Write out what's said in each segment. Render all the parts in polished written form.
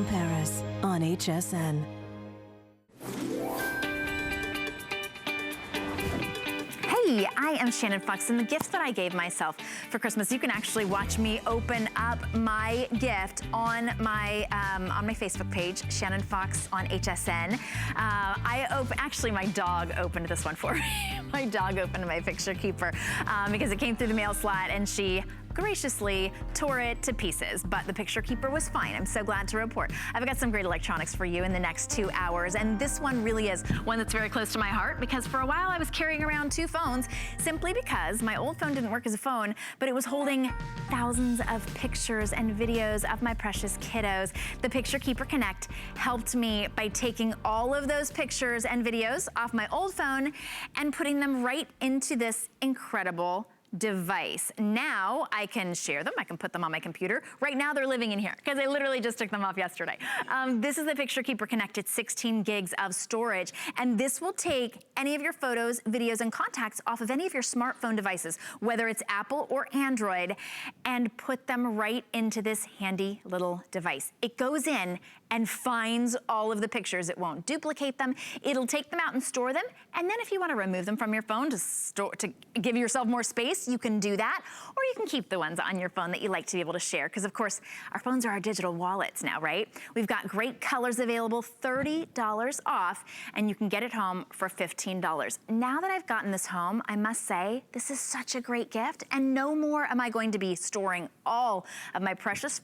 from Paris on HSN. Hey, I am Shannon Fox, and the gift that I gave myself for Christmas, you can actually watch me open up my gift on my Facebook page, Shannon Fox on HSN. Actually, my dog opened this one for me. My dog opened my picture keeper because it came through the mail slot, and she graciously tore it to pieces, but the picture keeper was fine. I'm so glad to report. I've got some great electronics for you in the next 2 hours, and this one really is one that's very close to my heart because for a while I was carrying around 2 phones simply because my old phone didn't work as a phone, but it was holding thousands of pictures and videos of my precious kiddos. The Picture Keeper Connect helped me by taking all of those pictures and videos off my old phone and putting them right into this incredible device. Now I can share them. I can put them on my computer. Right now they're living in here because I literally just took them off yesterday. This is the Picture Keeper Connect. It's 16 gigs of storage, and this will take any of your photos, videos, and contacts off of any of your smartphone devices, whether it's Apple or Android, and put them right into this handy little device. It goes in and finds all of the pictures. It won't duplicate them. It'll take them out and store them, and then if you want to remove them from your phone to give yourself more space, you can do that, or you can keep the ones on your phone that you like to be able to share, because of course our phones are our digital wallets now, right? We've got great colors available, $30 off, and you can get it home for $15. Now that I've gotten this home, I must say this is such a great gift, and no more am I going to be storing all of my precious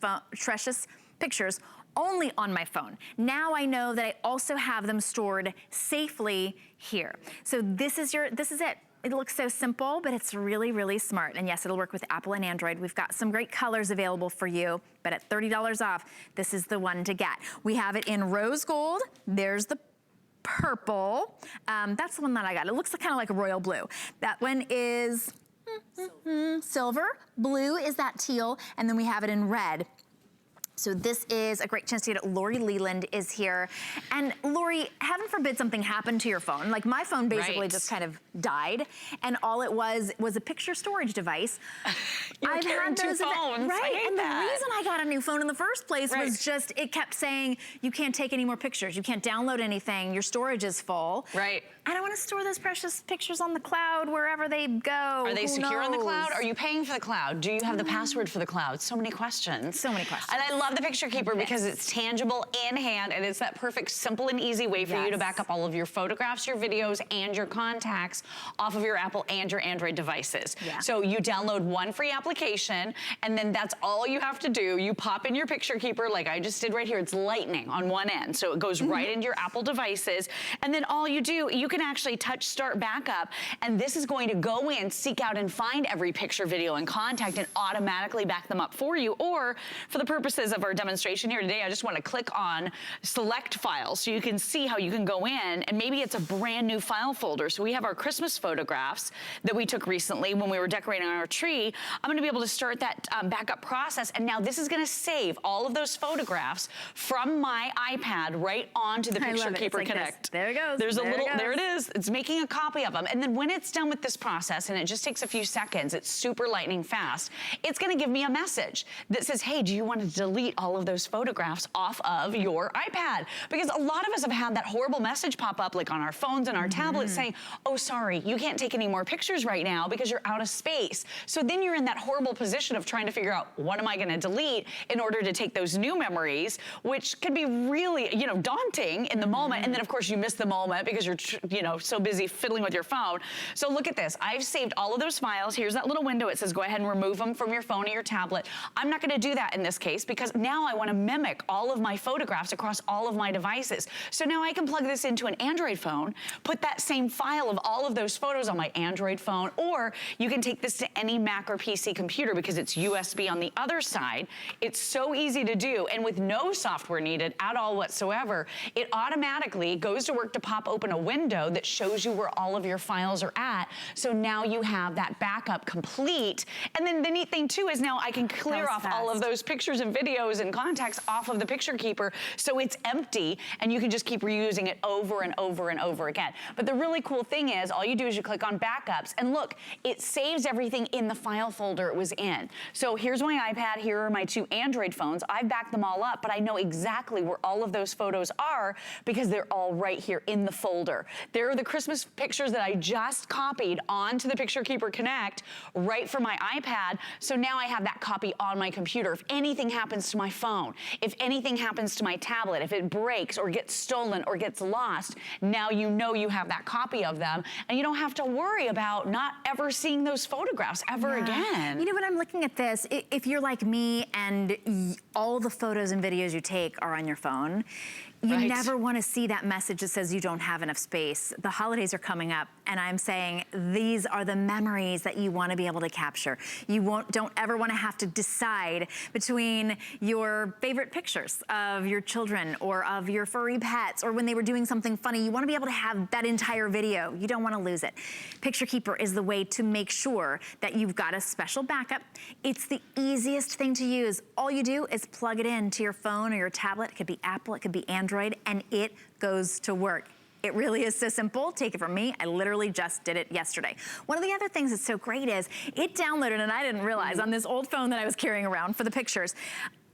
pictures only on my phone. Now I know that I also have them stored safely here. So this is it. It looks so simple, but it's really, really smart. And yes, it'll work with Apple and Android. We've got some great colors available for you, but at $30 off, this is the one to get. We have it in rose gold. There's the purple. That's the one that I got. It looks kind of like a royal blue. That one is silver. Blue is that teal. And then we have it in red. So this is a great chance to get it. Lori Leland is here. And Lori, heaven forbid something happened to your phone. Like my phone basically just kind of died, and all it was a picture storage device. I've had those 2 phones. Right, and the reason I got a new phone in the first place was just, it kept saying, you can't take any more pictures, you can't download anything, your storage is full. Right. I don't want to store those precious pictures on the cloud wherever they go. Are they secure on the cloud? Are you paying for the cloud? Do you have the password for the cloud? So many questions. So many questions. And I love the Picture Keeper because it's tangible in hand, and it's that perfect, simple and easy way for you to back up all of your photographs, your videos, and your contacts off of your Apple and your Android devices. So you download one free application, and then that's all you have to do. You pop in your Picture Keeper like I just did right here. It's lightning on one end, so it goes right into your Apple devices, and then all you do, you can actually touch Start Backup, and this is going to go in, seek out, and find every picture, video, and contact, and automatically back them up for you. Or for the purposes of our demonstration here today, I just want to click on Select Files so you can see how you can go in, and maybe it's a brand new file folder. So we have our Christmas photographs that we took recently when we were decorating our tree. I'm going to be able to start that backup process, and now this is going to save all of those photographs from my iPad right onto the Picture Keeper Connect. There it goes. There's a little, there it is. It's making a copy of them. And then when it's done with this process, and it just takes a few seconds, it's super lightning fast, it's going to give me a message that says, hey, do you want to delete all of those photographs off of your iPad? Because a lot of us have had that horrible message pop up like on our phones and our tablets saying, oh, sorry, you can't take any more pictures right now because you're out of space. So then you're in that horrible position of trying to figure out, what am I going to delete in order to take those new memories, which can be really, you know, daunting in the moment. And then of course you miss the moment because you're, you know, so busy fiddling with your phone. So look at this. I've saved all of those files. Here's that little window. It says go ahead and remove them from your phone or your tablet. I'm not going to do that in this case because now I want to mimic all of my photographs across all of my devices. So now I can plug this into an Android phone, put that same file of all of those photos on my Android phone, or you can take this to any Mac or PC computer because it's USB on the other side. It's so easy to do, and with no software needed at all whatsoever, it automatically goes to work to pop open a window that shows you where all of your files are at. So now you have that backup complete. And then the neat thing too is now I can clear off all of those pictures and videos videos and contacts off of the picture keeper, so it's empty, and you can just keep reusing it over and over and over again. But the really cool thing is, all you do is you click on backups, and look, it saves everything in the file folder it was in. So here's my iPad, here are my 2 Android phones. I've backed them all up, but I know exactly where all of those photos are because they're all right here in the folder. There are the Christmas pictures that I just copied onto the Picture Keeper Connect right from my iPad. So now I have that copy on my computer. If anything happens to my phone, if anything happens to my tablet, if it breaks or gets stolen or gets lost, now you know you have that copy of them, and you don't have to worry about not ever seeing those photographs ever again. You know, when I'm looking at this, if you're like me and all the photos and videos you take are on your phone, you never want to see that message that says you don't have enough space. The holidays are coming up, and I'm saying these are the memories that you want to be able to capture. You don't ever want to have to decide between your favorite pictures of your children or of your furry pets or when they were doing something funny. You want to be able to have that entire video. You don't want to lose it. Picture Keeper is the way to make sure that you've got a special backup. It's the easiest thing to use. All you do is plug it into your phone or your tablet. It could be Apple, it could be Android, and it goes to work. It really is so simple. Take it from me. I literally just did it yesterday. One of the other things that's so great is it downloaded, and I didn't realize, on this old phone that I was carrying around for the pictures,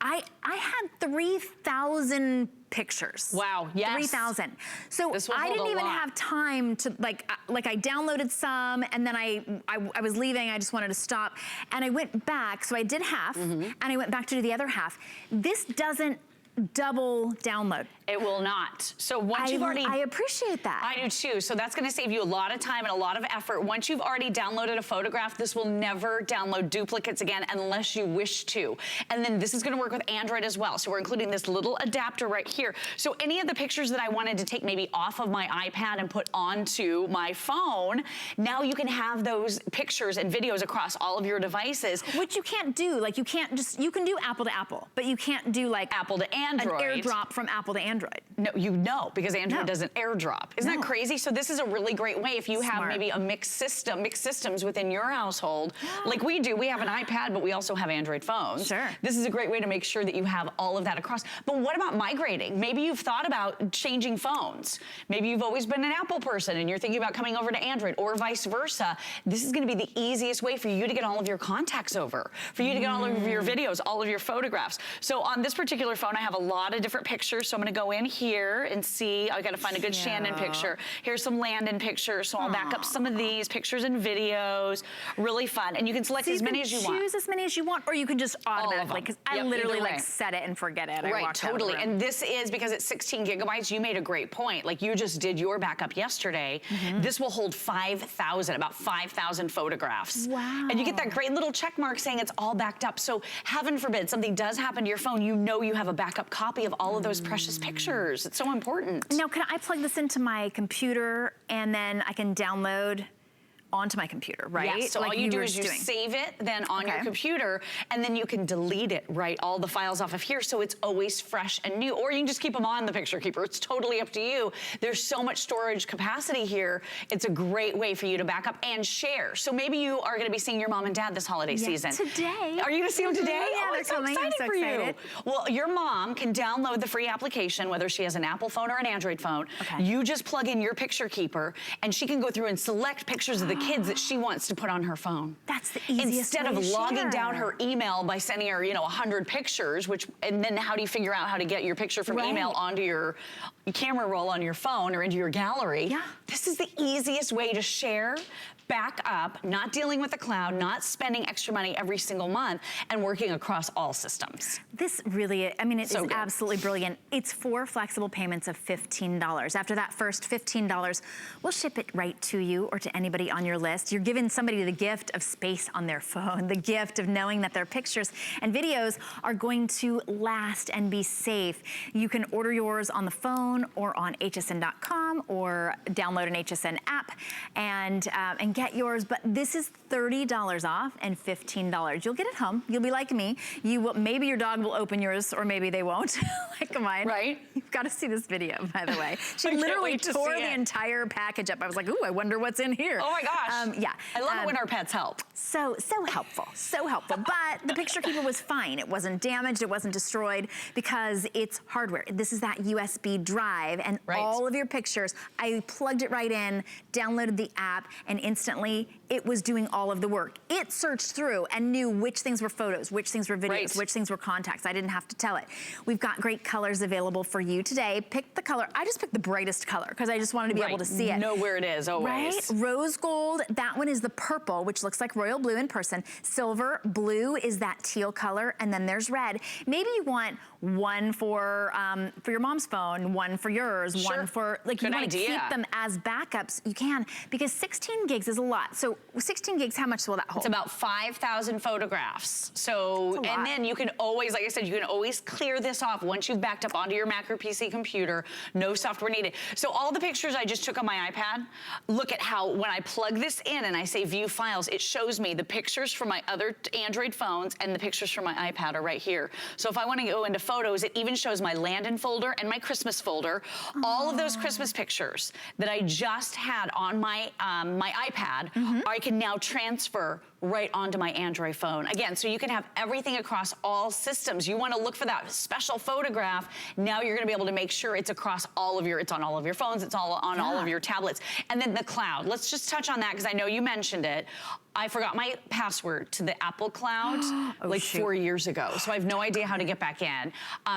I had 3,000 pictures. Wow, yes. 3,000. So I didn't even have time to, like I downloaded some, and then I was leaving, I just wanted to stop, and I went back, so I did half, and I went back to do the other half. This doesn't double download. It will not. So once you've already... I appreciate that. I do too. So that's gonna save you a lot of time and a lot of effort. Once you've already downloaded a photograph, this will never download duplicates again unless you wish to. And then this is gonna work with Android as well. So we're including this little adapter right here. So any of the pictures that I wanted to take maybe off of my iPad and put onto my phone, now you can have those pictures and videos across all of your devices. Which you can't do. Like you can't just, you can do Apple to Apple, but you can't do like Apple to Android. An AirDrop from Apple to Android. No, you know, because Android doesn't AirDrop. Isn't that crazy? So this is a really great way if you have maybe a mixed systems within your household. Like we do, we have an iPad, but we also have Android phones. Sure. This is a great way to make sure that you have all of that across. But what about migrating? Maybe you've thought about changing phones. Maybe you've always been an Apple person and you're thinking about coming over to Android, or vice versa. This is gonna be the easiest way for you to get all of your contacts over, for you to get all of your videos, all of your photographs. So on this particular phone, I have a lot of different pictures. So I'm gonna go in here and see, I gotta find a good Shannon picture. Here's some Landon pictures. So I'll back up some of these pictures and videos. Really fun. And you can select as many as you want. Choose as many as you want, or you can just automatically, because I literally like set it and forget it. Right, totally. And this is, because it's 16 gigabytes, you made a great point. Like you just did your backup yesterday. This will hold 5,000, about 5,000 photographs. Wow. And you get that great little check mark saying it's all backed up. So heaven forbid something does happen to your phone, you know you have a backup copy of all of those precious pictures. It's so important. Now, can I plug this into my computer and then I can download onto my computer, right? Yes, so like all you do is you save it then on your computer, and then you can delete it, right? All the files off of here, so it's always fresh and new. Or you can just keep them on the Picture Keeper. It's totally up to you. There's so much storage capacity here. It's a great way for you to back up and share. So maybe you are gonna be seeing your mom and dad this holiday season. Today. Are you gonna see them today? Yeah, I'm so excited for you. Well, your mom can download the free application, whether she has an Apple phone or an Android phone. You just plug in your Picture Keeper, and she can go through and select pictures of the kids that she wants to put on her phone. That's the easiest Instead way of to logging share. down her email by sending her, 100 pictures, and then how do you figure out how to get your picture from email onto your camera roll on your phone or into your gallery? This is the easiest way to share, back up, not dealing with the cloud, not spending extra money every single month, and working across all systems. This really, I mean, it is absolutely brilliant. It's 4 flexible payments of $15. After that first $15, we'll ship it right to you or to anybody on your list. You're giving somebody the gift of space on their phone, the gift of knowing that their pictures and videos are going to last and be safe. You can order yours on the phone or on hsn.com hsn.com or download an HSN app and get yours. But this is $30 off and $15. You'll get it home. You'll be like me. You will, maybe your dog will open yours, or maybe they won't, like mine. Right. You've got to see this video, by the way. She literally tore the entire package up. I was like, ooh, I wonder what's in here. Oh my gosh. Yeah. I love it when our pets help. So helpful, so helpful. But the picture keeper was fine. It wasn't damaged, it wasn't destroyed, because it's hardware. This is that USB drive, and all of your pictures, I plugged it right in, downloaded the app, and instantly it was doing all of the work. It searched through and knew which things were photos, which things were videos, which things were contacts. I didn't have to tell it. We've got great colors available for you today. Pick the color. I just picked the brightest color because I just wanted to be able to see it. Know where it is always. Right? Rose gold, that one is the purple, which looks like royal blue in person. Silver, blue is that teal color, and then there's red. Maybe you want one for your mom's phone, one for yours, one for, like, you want to keep them as backups, you can, because 16 gigs is a lot. So 16 gigs, how much will that hold? It's about 5,000 photographs. So, and then you can always, like I said, you can always clear this off once you've backed up onto your Mac or PC computer. No software needed. So all the pictures I just took on my iPad, look at how when I plug this in and I say view files, it shows me the pictures from my other Android phones and the pictures from my iPad are right here. So if I want to go into photos, it even shows my Landon folder and my Christmas folder. All of those Christmas pictures that I just had on my my iPad, I can now transfer right onto my Android phone. Again, so you can have everything across all systems. You want to look for that special photograph. Now you're going to be able to make sure it's across all of your, it's on all of your phones, it's all on all of your tablets. And then the cloud. Let's just touch on that because I know you mentioned it. I forgot my password to the Apple Cloud 4 years ago. So I have no idea how to get back in.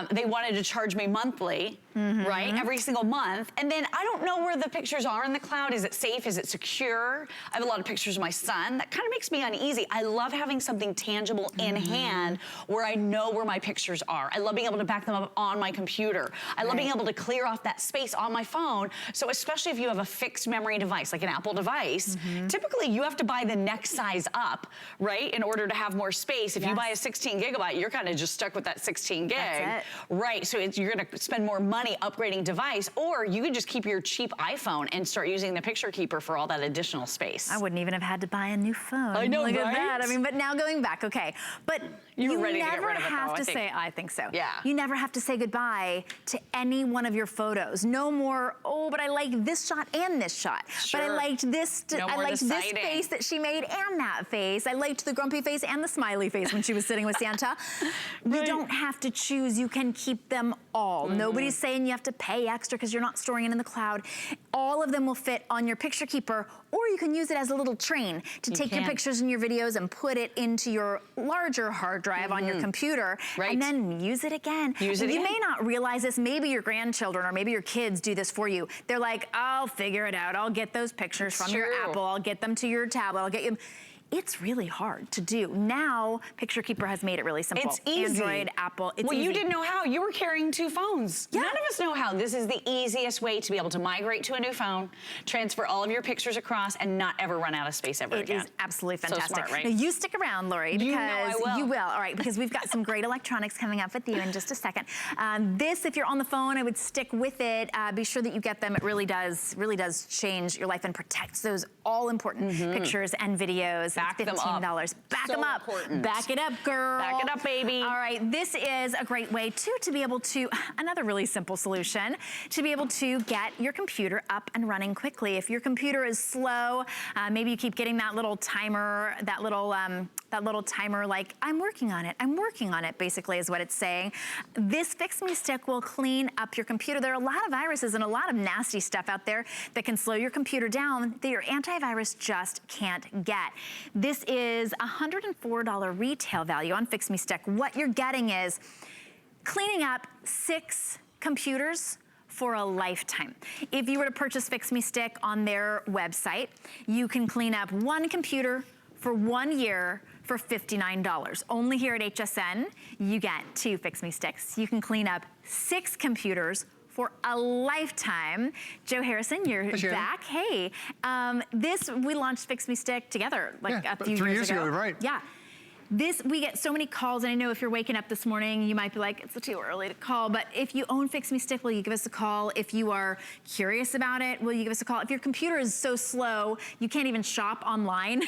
They wanted to charge me monthly, right? Every single month. And then I don't know where the pictures are in the cloud. Is it safe? Is it secure? I have a lot of pictures of my son. That kind of makes me uneasy. I love having something tangible in hand where I know where my pictures are. I love being able to back them up on my computer. I love being able to clear off that space on my phone. So especially if you have a fixed memory device, like an Apple device, typically you have to buy the next size up, right? In order to have more space. If you buy a 16 gigabyte, you're kind of just stuck with that 16 gig. That's it. Right, so you're gonna spend more money upgrading device, or you can just keep your cheap iPhone and start using the picture keeper for all that additional space. I wouldn't even have had to buy a new phone. I know, Look right? at that. I mean, but now going back, okay. But you ready to get never rid of it, have though, to say, I think so. Yeah. You never have to say goodbye to any one of your photos. No more, oh, but I like this shot and this shot. But I liked this, I liked this face that she made and that face. I liked the grumpy face and the smiley face when she was sitting with Santa. You don't have to choose. You can keep them all. Nobody's saying you have to pay extra because you're not storing it in the cloud. All of them will fit on your picture keeper, or you can use it as a little train to take your pictures and your videos and put it into your larger hard drive on your computer, and then use it again. You may not realize this. Maybe your grandchildren or maybe your kids do this for you. They're like, I'll figure it out. I'll get those pictures from your Apple. I'll get them to your tablet. I'll get you. It's really hard to do. Now, Picture Keeper has made it really simple. It's easy. Android, Apple, it's easy. Well, you didn't know how. You were carrying 2 phones. None of us know how. This is the easiest way to be able to migrate to a new phone, transfer all of your pictures across, and not ever run out of space ever again. It is absolutely fantastic. So smart, right? Now, you stick around, Lori, because you know I will. You will. All right, because we've got some great electronics coming up with you in just a second. This, if you're on the phone, I would stick with it. Be sure that you get them. It really does change your life and protects those all-important pictures and videos. Back them up. Back them up. Important. Back it up, girl. Back it up, baby. All right, this is a great way, too, to be able to, another really simple solution, to be able to get your computer up and running quickly. If your computer is slow, maybe you keep getting that little timer, that little timer like, I'm working on it, basically is what it's saying. This Fix Me Stick will clean up your computer. There are a lot of viruses and a lot of nasty stuff out there that can slow your computer down that your antivirus just can't get. This is $104 retail value on Fix Me Stick. What you're getting is cleaning up 6 computers for a lifetime. If you were to purchase Fix Me Stick on their website, you can clean up 1 computer for 1 year for $59. Only here at HSN, you get 2 Fix Me Sticks. You can clean up 6 computers for a lifetime. Joe Harrison, you're back. Hey, we launched Fix Me Stick together like a few years ago. 3 years ago, right. Yeah. We get so many calls, and I know if you're waking up this morning, you might be like, it's too early to call, but if you own Fix Me Stick, will you give us a call? If you are curious about it, will you give us a call? If your computer is so slow, you can't even shop online,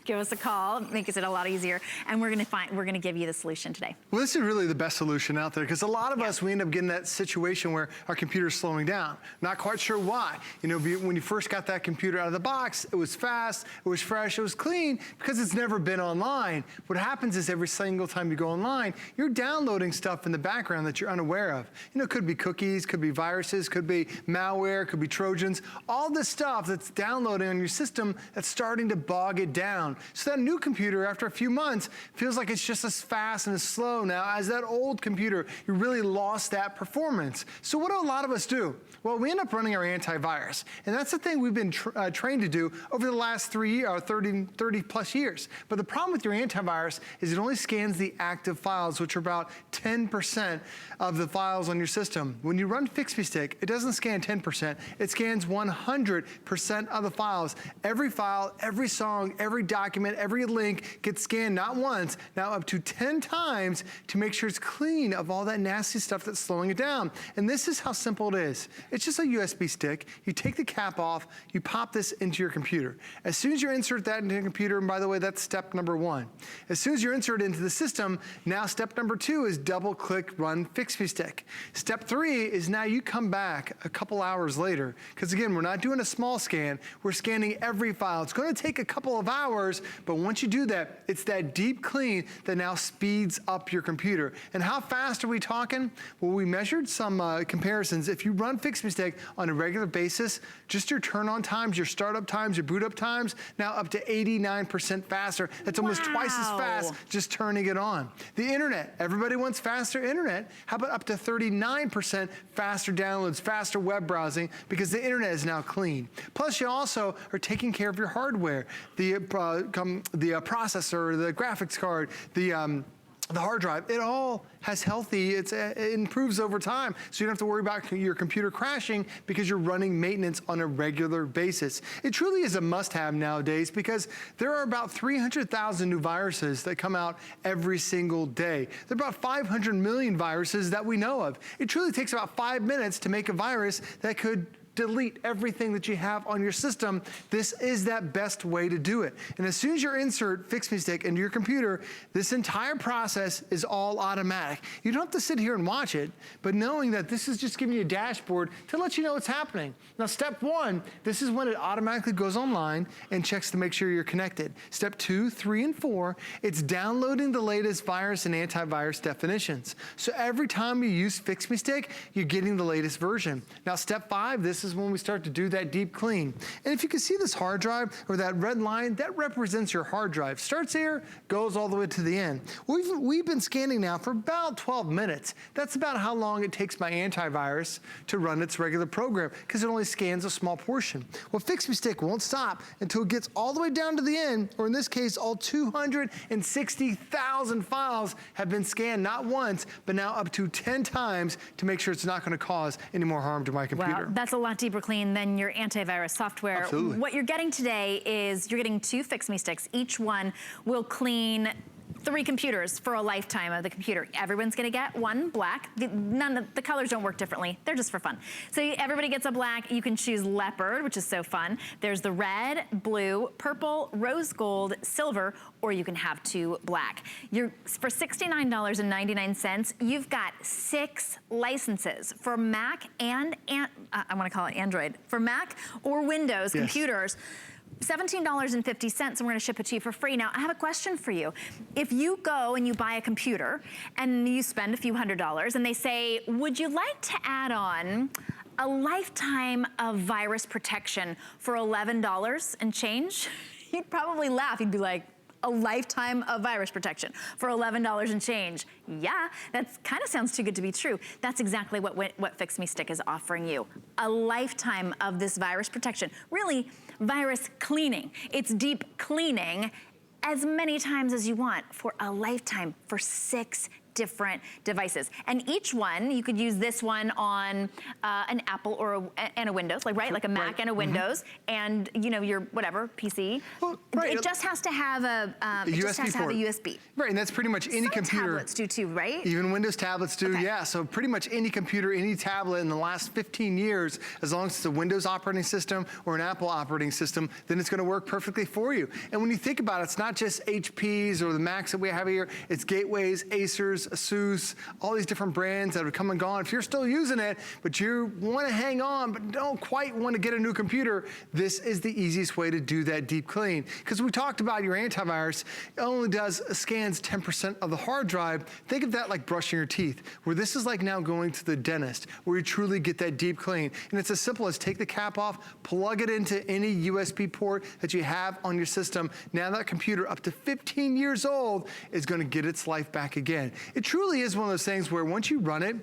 give us a call. It makes it a lot easier. And we're gonna give you the solution today. Well, this is really the best solution out there, because a lot of us, we end up getting that situation where our computer's slowing down. Not quite sure why. You know, when you first got that computer out of the box, it was fast, it was fresh, it was clean, because it's never been online. What happens is every single time you go online, you're downloading stuff in the background that you're unaware of. You know, it could be cookies, could be viruses, could be malware, could be Trojans, all this stuff that's downloading on your system that's starting to bog it down. So that new computer, after a few months, feels like it's just as fast and as slow now as that old computer. You really lost that performance. So what do a lot of us do? Well, we end up running our antivirus. And that's the thing we've been trained to do over the last 30 plus years. But the problem with your antivirus is it only scans the active files, which are about 10% of the files on your system. When you run Fix Me Stick, it doesn't scan 10%, it scans 100% of the files. Every file, every song, every document, every link gets scanned not once, now up to 10 times to make sure it's clean of all that nasty stuff that's slowing it down. And this is how simple it is. It's just a USB stick. You take the cap off, you pop this into your computer. As soon as you insert that into your computer, and by the way, that's step number 1. As soon as you insert it into the system, now step number 2 is double click run Fix Me Stick. Step 3 is now you come back a couple hours later, because again, we're not doing a small scan, we're scanning every file. It's going to take a couple of hours, but once you do that, it's that deep clean that now speeds up your computer. And how fast are we talking? Well, we measured some comparisons. If you run Fix Me Stick on a regular basis, just your turn on times, your startup times, your boot up times, now up to 89% faster. That's almost twice as fast just turning it on. The internet, everybody wants faster internet. How about up to 39% faster downloads, faster web browsing, because the internet is now clean. Plus, you also are taking care of your hardware, the processor, the graphics card, the hard drive. It all has healthy, it improves over time, so you don't have to worry about your computer crashing because you're running maintenance on a regular basis. It truly is a must-have nowadays, because there are about 300,000 new viruses that come out every single day. There are about 500 million viruses that we know of. It truly takes about 5 minutes to make a virus that could delete everything that you have on your system. This is that best way to do it. And as soon as you insert Fix Me Stick into your computer, this entire process is all automatic. You don't have to sit here and watch it, but knowing that this is just giving you a dashboard to let you know what's happening. Now, step 1, this is when it automatically goes online and checks to make sure you're connected. Step 2, 3, and 4, it's downloading the latest virus and antivirus definitions. So every time you use Fix Me Stick, you're getting the latest version. Now, step 5, this is when we start to do that deep clean. And if you can see this hard drive or that red line, that represents your hard drive. Starts here, goes all the way to the end. We've been scanning now for about 12 minutes. That's about how long it takes my antivirus to run its regular program, because it only scans a small portion. Well, Fix Me Stick won't stop until it gets all the way down to the end, or in this case, all 260,000 files have been scanned, not once, but now up to 10 times to make sure it's not going to cause any more harm to my computer. Wow, that's a lot deeper clean than your antivirus software. Absolutely. What you're getting today is you're getting 2 Fix Me Sticks. Each one will clean 3 computers for a lifetime of the computer. Everyone's gonna get one black. None of the colors don't work differently. They're just for fun. So everybody gets a black. You can choose leopard, which is so fun. There's the red, blue, purple, rose gold, silver, or you can have 2 black. For $69.99, you've got 6 licenses for Mac and I wanna call it Android, for Mac or Windows computers. $17.50, and we're gonna ship it to you for free. Now, I have a question for you. If you go and you buy a computer and you spend a few $100s and they say, would you like to add on a lifetime of virus protection for $11 and change? You'd probably laugh. You'd be like, a lifetime of virus protection for $11 and change. Yeah, that kind of sounds too good to be true. That's exactly what Fix Me Stick is offering you. A lifetime of this virus protection. Really, virus cleaning. It's deep cleaning as many times as you want for a lifetime for $69. different devices. And each one, you could use this one on an Apple or a Windows, like a Mac and a Windows, and your whatever PC. Well, it just has to have a USB. Right, and that's pretty much any computer. Tablets do too, right? Even Windows tablets do, yeah. So pretty much any computer, any tablet in the last 15 years, as long as it's a Windows operating system or an Apple operating system, then it's gonna work perfectly for you. And when you think about it, it's not just HPs or the Macs that we have here, it's Gateways, Acers, Asus, all these different brands that have come and gone. If you're still using it, but you wanna hang on, but don't quite wanna get a new computer, this is the easiest way to do that deep clean. Because we talked about your antivirus, it only scans 10% of the hard drive. Think of that like brushing your teeth, where this is like now going to the dentist, where you truly get that deep clean. And it's as simple as take the cap off, plug it into any USB port that you have on your system. Now that computer up to 15 years old is gonna get its life back again. It truly is one of those things where once you run it,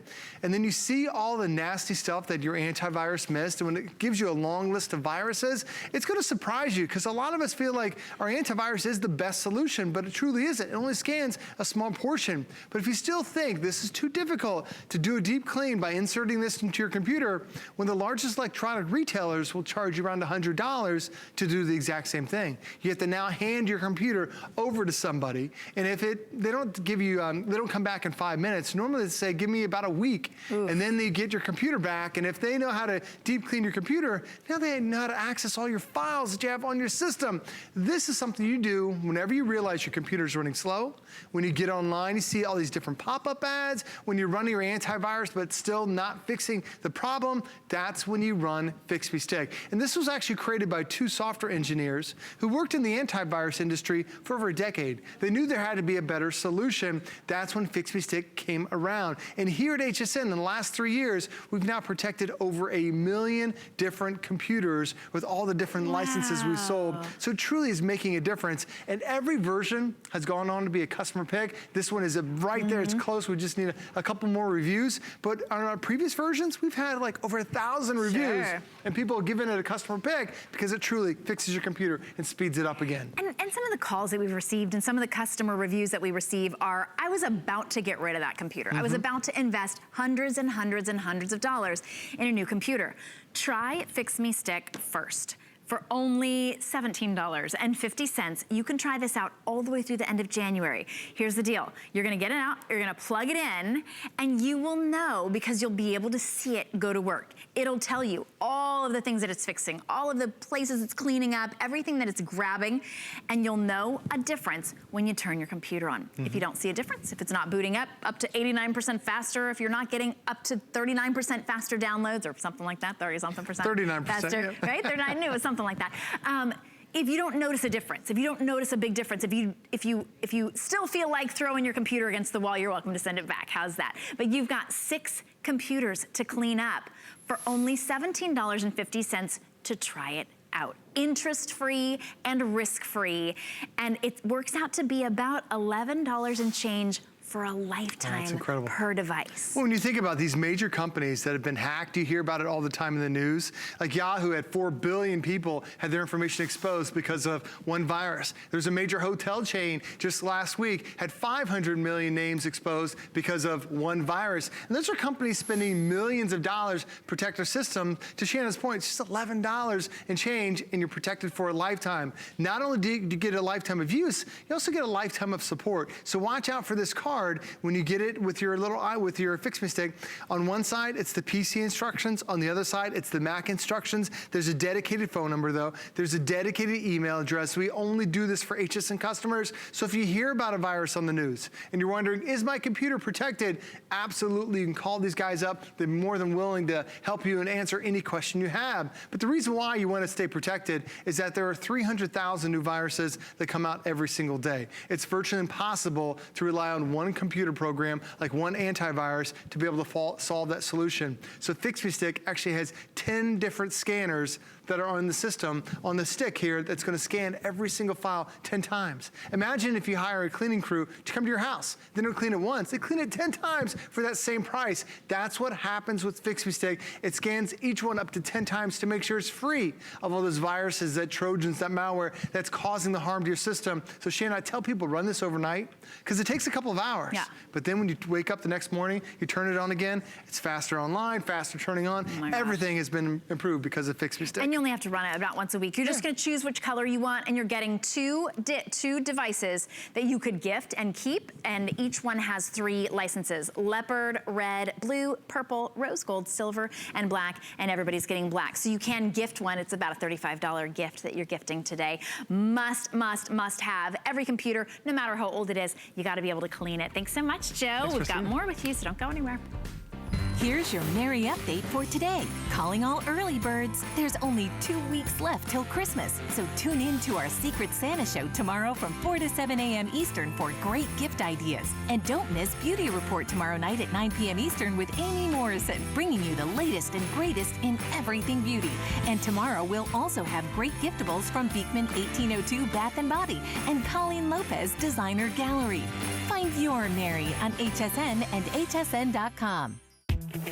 and then you see all the nasty stuff that your antivirus missed, and when it gives you a long list of viruses, it's gonna surprise you, because a lot of us feel like our antivirus is the best solution, but it truly isn't. It only scans a small portion. But if you still think this is too difficult to do a deep clean by inserting this into your computer, when the largest electronic retailers will charge you around $100 to do the exact same thing. You have to now hand your computer over to somebody, and if they don't give you, they don't come back in 5 minutes. Normally they say, give me about a week, and then they get your computer back, and if they know how to deep clean your computer, now they know how to access all your files that you have on your system. This is something you do whenever you realize your computer's running slow. When you get online, you see all these different pop-up ads. When you're running your antivirus but still not fixing the problem, that's when you run Fix Me Stick. And this was actually created by two software engineers who worked in the antivirus industry for over a decade. They knew there had to be a better solution. That's when Fix Me Stick came around. And here at HSN, in the last 3 years, we've now protected over 1 million different computers with all the different licenses we've sold. So it truly is making a difference. And every version has gone on to be a customer pick. This one is right there, it's close. We just need a couple more reviews. But on our previous versions, we've had like over 1,000 reviews, and people have given it a customer pick because it truly fixes your computer and speeds it up again. And some of the calls that we've received and some of the customer reviews that we receive are, I was about to get rid of that computer. I was about to invest hundreds and hundreds and hundreds of dollars in a new computer. Try Fix Me Stick first. For only $17.50, you can try this out all the way through the end of January. Here's the deal. You're gonna get it out, you're gonna plug it in, and you will know because you'll be able to see it go to work. It'll tell you all of the things that it's fixing, all of the places it's cleaning up, everything that it's grabbing, and you'll know a difference when you turn your computer on. If you don't see a difference, if it's not booting up to 89% faster, if you're not getting up to 39% faster downloads or something like that, 30-something% 39%, faster, right? 39, it was something like that. If you don't notice a difference, if you don't notice a big difference, if you still feel like throwing your computer against the wall, you're welcome to send it back. How's that? But you've got 6 computers to clean up for only $17.50 to try it out. Interest-free and risk-free. And it works out to be about $11 and change for a lifetime per device. Well, when you think about these major companies that have been hacked, you hear about it all the time in the news. Like Yahoo had 4 billion people had their information exposed because of one virus. There's a major hotel chain just last week had 500 million names exposed because of one virus. And those are companies spending millions of dollars to protect their system. To Shannon's point, it's just $11 and change, and you're protected for a lifetime. Not only do you get a lifetime of use, you also get a lifetime of support. So watch out for this card when you get it with your little eye, with your Fix Me Stick. On one side, it's the PC instructions. On the other side, it's the Mac instructions. There's a dedicated phone number though. There's a dedicated email address. We only do this for HSN customers. So if you hear about a virus on the news and you're wondering, is my computer protected? Absolutely, you can call these guys up. They're more than willing to help you and answer any question you have. But the reason why you want to stay protected is that there are 300,000 new viruses that come out every single day. It's virtually impossible to rely on one computer program, like one antivirus, to be able to solve that solution. So Fix Me Stick actually has 10 different scanners that are on the system, on the stick here, that's gonna scan every single file 10 times. Imagine if you hire a cleaning crew to come to your house. They don't clean it once, they clean it 10 times for that same price. That's what happens with Fix Me Stick. It scans each one up to 10 times to make sure it's free of all those viruses, that Trojans, that malware that's causing the harm to your system. So Shannon, I tell people run this overnight because it takes a couple of hours. Yeah. But then when you wake up the next morning, you turn it on again, it's faster online, faster turning on. Everything has been improved because of Fix Me Stick. And you only have to run it about once a week. You're just gonna choose which color you want, and you're getting two devices that you could gift and keep, and each one has 3 licenses: leopard, red, blue, purple, rose gold, silver, and black, and everybody's getting black. So you can gift one. It's about a $35 gift that you're gifting today. Must have. Every computer, no matter how old it is, you gotta be able to clean it. Thanks so much, Joe. We've got more with you, so don't go anywhere. Here's your Merry update for today. Calling all early birds. There's only 2 weeks left till Christmas, so tune in to our Secret Santa show tomorrow from 4 to 7 a.m. Eastern for great gift ideas. And don't miss Beauty Report tomorrow night at 9 p.m. Eastern with Amy Morrison, bringing you the latest and greatest in everything beauty. And tomorrow we'll also have great giftables from Beekman 1802 Bath & Body and Colleen Lopez Designer Gallery. Find your Merry on HSN and hsn.com.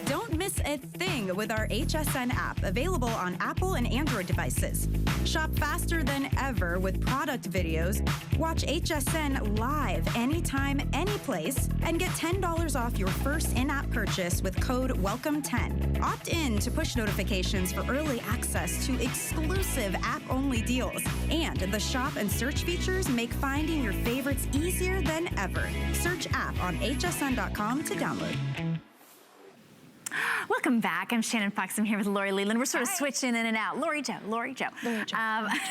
Don't miss a thing with our HSN app, available on Apple and Android devices. Shop faster than ever with product videos. Watch HSN live anytime, anyplace, and get $10 off your first in-app purchase with code WELCOME10. Opt in to push notifications for early access to exclusive app-only deals. And the shop and search features make finding your favorites easier than ever. Search app on hsn.com to download. Welcome back. I'm Shannon Fox. I'm here with Lori Leland. We're sort of switching in and out. Lori Joe.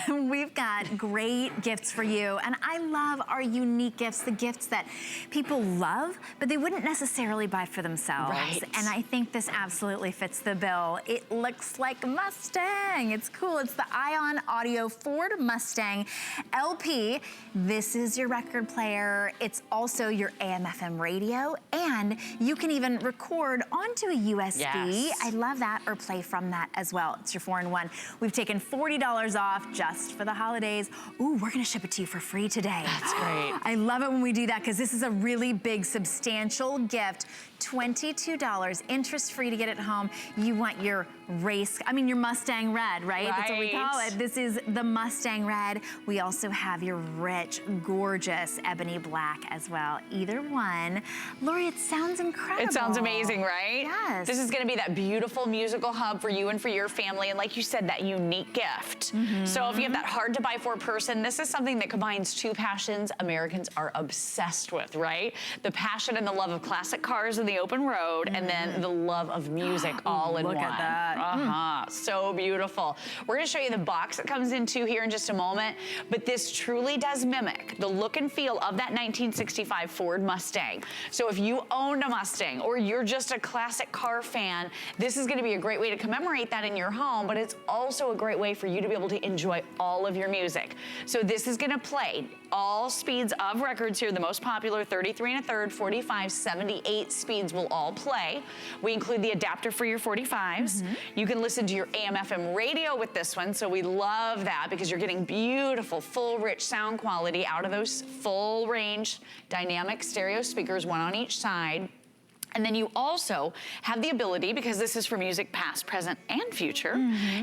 We've got great gifts for you. And I love our unique gifts, the gifts that people love, but they wouldn't necessarily buy for themselves. Right. And I think this absolutely fits the bill. It looks like a Mustang. It's cool. It's the Ion Audio Ford Mustang LP. This is your record player. It's also your AM/FM radio. And you can even record onto a USB. Yes. I love that, or play from that as well. It's your 4-in-1. We've taken $40 off just for the holidays. Ooh, we're gonna ship it to you for free today. That's great. I love it when we do that because this is a really big, substantial gift. $22, interest-free to get it home. You want your your Mustang Red, right? That's what we call it. This is the Mustang Red. We also have your rich, gorgeous ebony black as well. Either one. Lori, it sounds incredible. It sounds amazing, right? Yes. This is gonna be that beautiful musical hub for you and for your family, and like you said, that unique gift. So if you have that hard to buy for person, this is something that combines 2 passions Americans are obsessed with, right? The passion and the love of classic cars in the open road, and then the love of music all in one. Look at that. So beautiful. We're gonna show you the box it comes into here in just a moment, but this truly does mimic the look and feel of that 1965 Ford Mustang. So if you owned a Mustang, or you're just a classic car fan, this is gonna be a great way to commemorate that in your home, but it's also a great way for you to be able to enjoy all of your music. So this is gonna play all speeds of records here, the most popular, 33 1/3, 45, 78 speeds will all play. We include the adapter for your 45s. You can listen to your AM/FM radio with this one, so we love that because you're getting beautiful, full, rich sound quality out of those full range dynamic stereo speakers, one on each side. And then you also have the ability, because this is for music past, present, and future,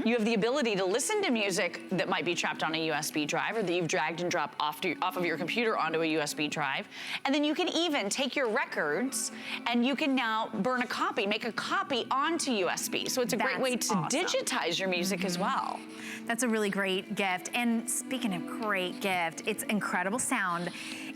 you have the ability to listen to music that might be trapped on a USB drive or that you've dragged and dropped off of your computer onto a USB drive. And then you can even take your records and you can now burn a copy, make a copy onto USB. So it's a great way to digitize your music as well. That's a really great gift. And speaking of great gift, it's incredible sound.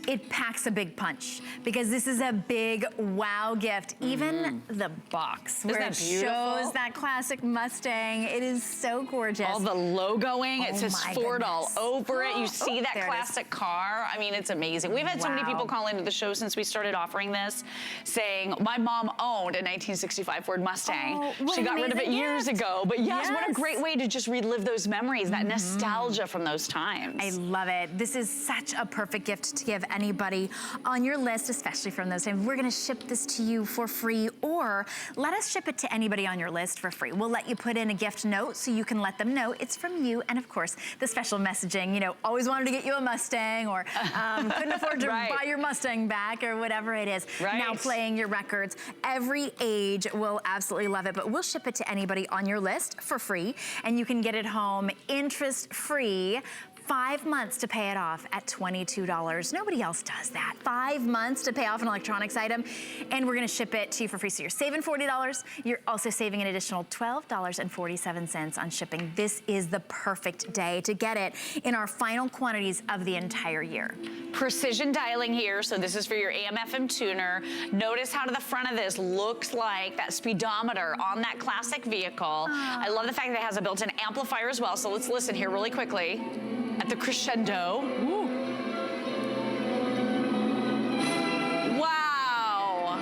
It packs a big punch because this is a big wow gift. Even the box where it shows that classic Mustang, it is so gorgeous. All the logoing, it says Ford all over it. You see that classic car. I mean, it's amazing. We've had so many people call into the show since we started offering this, saying, my mom owned a 1965 Ford Mustang. She got rid of it years ago, but yes, what a great way to just relive those memories, that nostalgia from those times. I love it. This is such a perfect gift to give anybody on your list, especially from those names. We're gonna ship this to you for free, or let us ship it to anybody on your list for free. We'll let you put in a gift note so you can let them know it's from you, and of course, the special messaging, you know, always wanted to get you a Mustang, or couldn't afford to buy your Mustang back, or whatever it is. Now playing your records. Every age will absolutely love it, but we'll ship it to anybody on your list for free, and you can get it home interest-free. 5 months to pay it off at $22. Nobody else does that. 5 months to pay off an electronics item, and we're gonna ship it to you for free. So you're saving $40. You're also saving an additional $12.47 on shipping. This is the perfect day to get it in our final quantities of the entire year. Precision dialing here, so this is for your AM/FM tuner. Notice how to the front of this looks like that speedometer on that classic vehicle. I love the fact that it has a built-in amplifier as well, so let's listen here really quickly. At the crescendo. Ooh. Wow.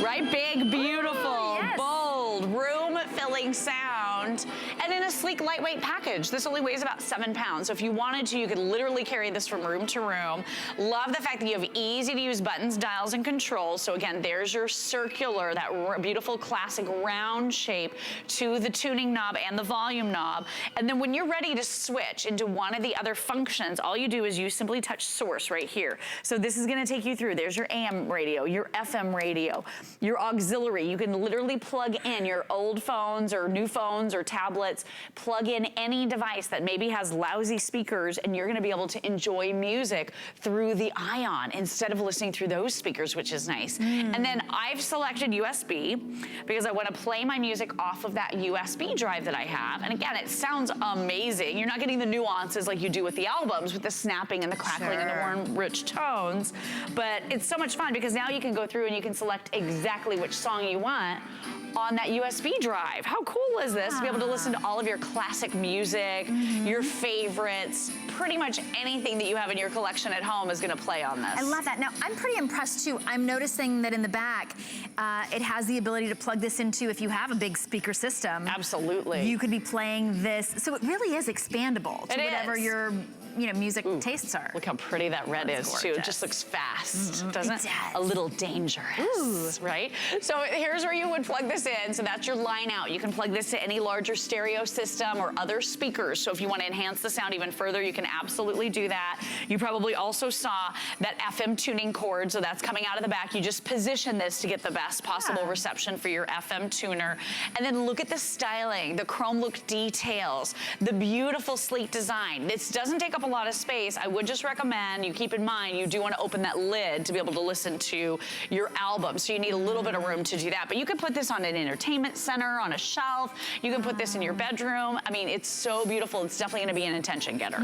Right? Big, beautiful, bold, room-filling sound. And in a sleek, lightweight package. This only weighs about 7 pounds. So if you wanted to, you could literally carry this from room to room. Love the fact that you have easy-to-use buttons, dials, and controls. So again, there's your circular, that beautiful classic round shape to the tuning knob and the volume knob. And then when you're ready to switch into one of the other functions, all you do is you simply touch source right here. So this is gonna take you through. There's your AM radio, your FM radio, your auxiliary. You can literally plug in your old phones or new phones or tablets, plug in any device that maybe has lousy speakers, and you're gonna be able to enjoy music through the Ion instead of listening through those speakers, which is nice. And then I've selected USB because I wanna play my music off of that USB drive that I have. And again, it sounds amazing. You're not getting the nuances like you do with the albums, with the snapping and the crackling and the warm, rich tones, but it's so much fun because now you can go through and you can select exactly which song you want on that USB drive. How cool is this to be able to listen to all of your classic music, your favorites, pretty much anything that you have in your collection at home is gonna play on this. I love that. Now, I'm pretty impressed too. I'm noticing that in the back, it has the ability to plug this into if you have a big speaker system. Absolutely. You could be playing this. So it really is expandable to whatever your music tastes are. Look how pretty that red is too. It just looks fast, doesn't it? A little dangerous, right? So here's where you would plug this in. So that's your line out. You can plug this to any larger stereo system or other speakers. So if you want to enhance the sound even further, you can absolutely do that. You probably also saw that FM tuning cord. So that's coming out of the back. You just position this to get the best possible reception for your FM tuner. And then look at the styling, the chrome look details, the beautiful sleek design. This doesn't take up a lot of space. I would just recommend you keep in mind you do want to open that lid to be able to listen to your album. So you need a little bit of room to do that. But you can put this on an entertainment center, on a shelf. You can put this in your bedroom. I mean, it's so beautiful. It's definitely going to be an attention getter.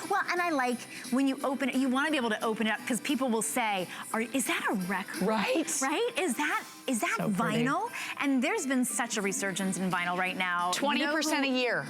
Well, and I like when you open it, you want to be able to open it up because people will say, is that a record? Right. Right? Is that so vinyl? And there's been such a resurgence in vinyl right now. 20% a year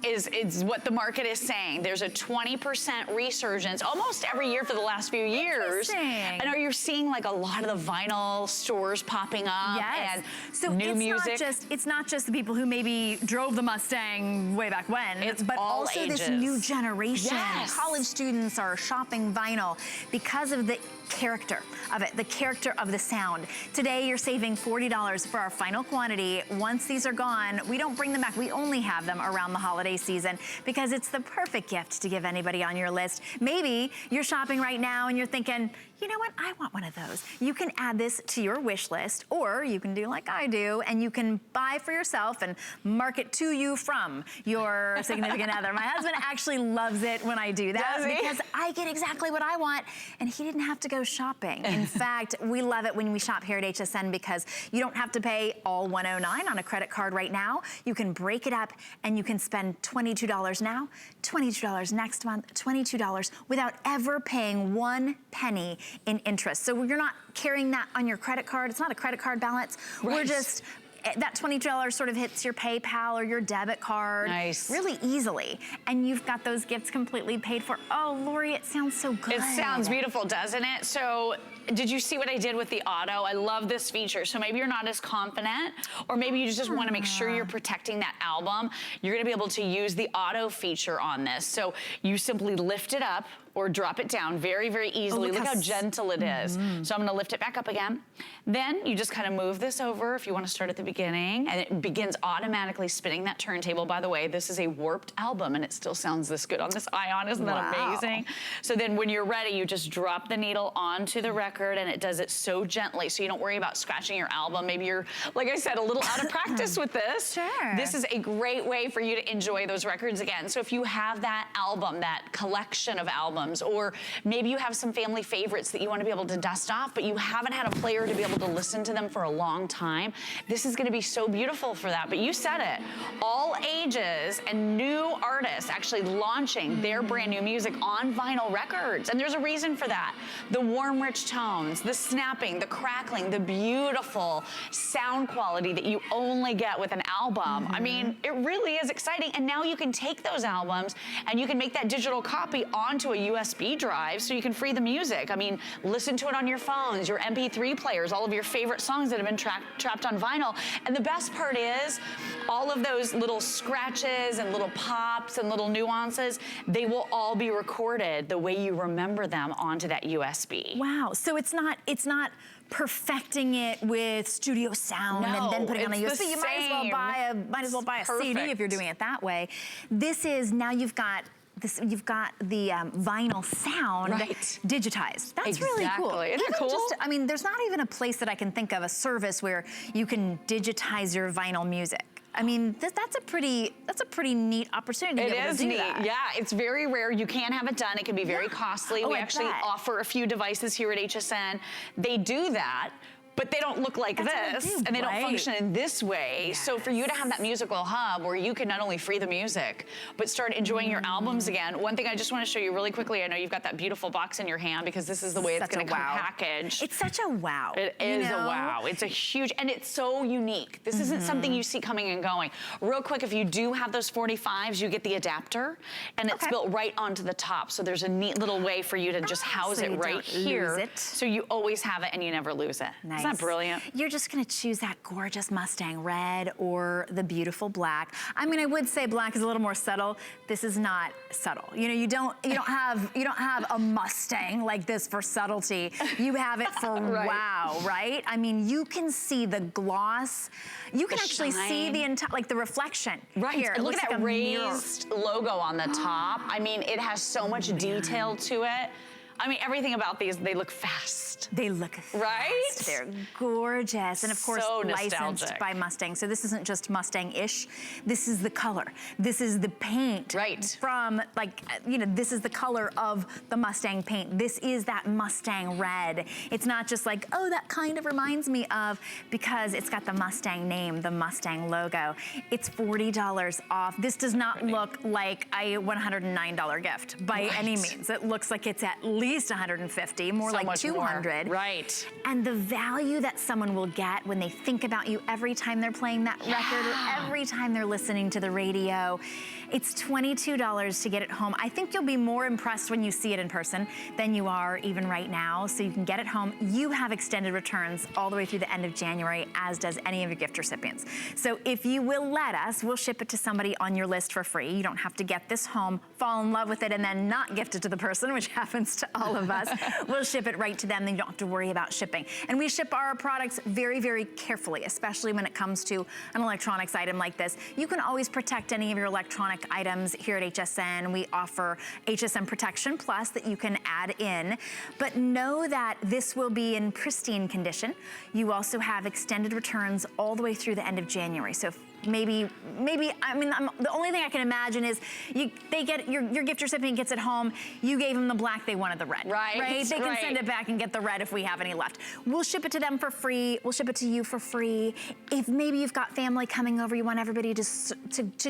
is what the market is saying. There's a 20% resurgence almost every year for the last few years. And are you seeing like a lot of the vinyl stores popping up and so new music? It's not just the people who maybe drove the Mustang way back when, but all also ages. this new generation. College students are shopping vinyl because of the character of it, the character of the sound. Today, you're saving $40 for our final quantity. Once these are gone, we don't bring them back. We only have them around the holiday season because it's the perfect gift to give anybody on your list. Maybe you're shopping right now and you're thinking, you know what, I want one of those. You can add this to your wish list, or you can do like I do, and you can buy for yourself and mark it to you from your significant other. My husband actually loves it when I do that because I get exactly what I want, and he didn't have to go shopping. In fact, we love it when we shop here at HSN because you don't have to pay all $109 on a credit card right now. You can break it up and you can spend $22 now, $22 next month, $22 without ever paying 1 penny in interest. So you're not carrying that on your credit card. It's not a credit card balance. We're just, that $22 sort of hits your PayPal or your debit card really easily. And you've got those gifts completely paid for. Oh, Lori, it sounds so good. It sounds beautiful, doesn't it? So did you see what I did with the auto? I love this feature. So maybe you're not as confident, or maybe you just want to make sure you're protecting that album. You're going to be able to use the auto feature on this. So you simply lift it up or drop it down very, very easily. Look how gentle it is. So I'm gonna lift it back up again. Then you just kind of move this over if you wanna start at the beginning, and it begins automatically spinning that turntable. By the way, this is a warped album and it still sounds this good on this Ion. Isn't that amazing? So then when you're ready, you just drop the needle onto the record and it does it so gently so you don't worry about scratching your album. Maybe you're, like I said, a little out of practice with this. Sure. This is a great way for you to enjoy those records again. So if you have that album, that collection of albums, or maybe you have some family favorites that you want to be able to dust off, but you haven't had a player to be able to listen to them for a long time, this is going to be so beautiful for that. But you said it, all ages and new artists actually launching their brand new music on vinyl records. And there's a reason for that. The warm, rich tones, the snapping, the crackling, the beautiful sound quality that you only get with an album. I mean, it really is exciting. And now you can take those albums and you can make that digital copy onto a USB drive so you can free the music. I mean, listen to it on your phones, your MP3 players, all of your favorite songs that have been trapped on vinyl. And the best part is all of those little scratches and little pops and little nuances, they will all be recorded the way you remember them onto that USB. Wow, so it's not perfecting it with studio sound and then putting it on a USB. You might as well buy a CD if you're doing it that way. This is, now you've got the vinyl sound digitized. That's really cool. Isn't it cool? I mean, there's not even a place that I can think of, a service where you can digitize your vinyl music. I mean, that's a pretty neat opportunity to be able to do that. Yeah, it's very rare. You can have it done. It can be very costly. We actually offer a few devices here at HSN. They do that, but they don't look like this, and they don't function in this way. So for you to have that musical hub where you can not only free the music, but start enjoying your albums again. One thing I just want to show you really quickly, I know you've got that beautiful box in your hand because this is the way it's going to come packaged. It's such a wow. It is a wow. It's a huge, and it's so unique. This isn't something you see coming and going. Real quick, if you do have those 45s, you get the adapter, and it's built right onto the top. So there's a neat little way for you to just house it right here. So you always have it and you never lose it. Nice. Isn't that brilliant? You're just gonna choose that gorgeous Mustang red or the beautiful black. I mean, I would say black is a little more subtle. This is not subtle. You know, you don't have a Mustang like this for subtlety. You have it for wow, right? I mean, you can see the gloss. You can actually see the entire, like the reflection. Right. Here, look at that raised logo on the top. I mean, it has so much detail to it. I mean, everything about these, they look fast. They look fast. Right? They're gorgeous. And of course, so licensed by Mustang. So this isn't just Mustang-ish. This is the color. This is the paint. From, like, you know, this is the color of the Mustang paint. This is that Mustang red. It's not just like, oh, that kind of reminds me of, because it's got the Mustang name, the Mustang logo. It's $40 off. This does not look like a $109 gift by any means. It looks like it's at least $150, more like $200. Right. And the value that someone will get when they think about you every time they're playing that record or every time they're listening to the radio, it's $22 to get it home. I think you'll be more impressed when you see it in person than you are even right now. So you can get it home. You have extended returns all the way through the end of January, as does any of your gift recipients. So if you will let us, we'll ship it to somebody on your list for free. You don't have to get this home, fall in love with it, and then not gift it to the person, which happens to all of us. We'll ship it right to them. Then you don't have to worry about shipping. And we ship our products very, very carefully, especially when it comes to an electronics item like this. You can always protect any of your electronic items here at HSN. We offer HSN Protection Plus that you can add in, but know that this will be in pristine condition. You also have extended returns all the way through the end of January. So maybe, I mean, the only thing I can imagine is they get, your gift recipient gets it home, you gave them the black, they wanted the red. Right? They can send it back and get the red if we have any left. We'll ship it to them for free. We'll ship it to you for free. If maybe you've got family coming over, you want everybody to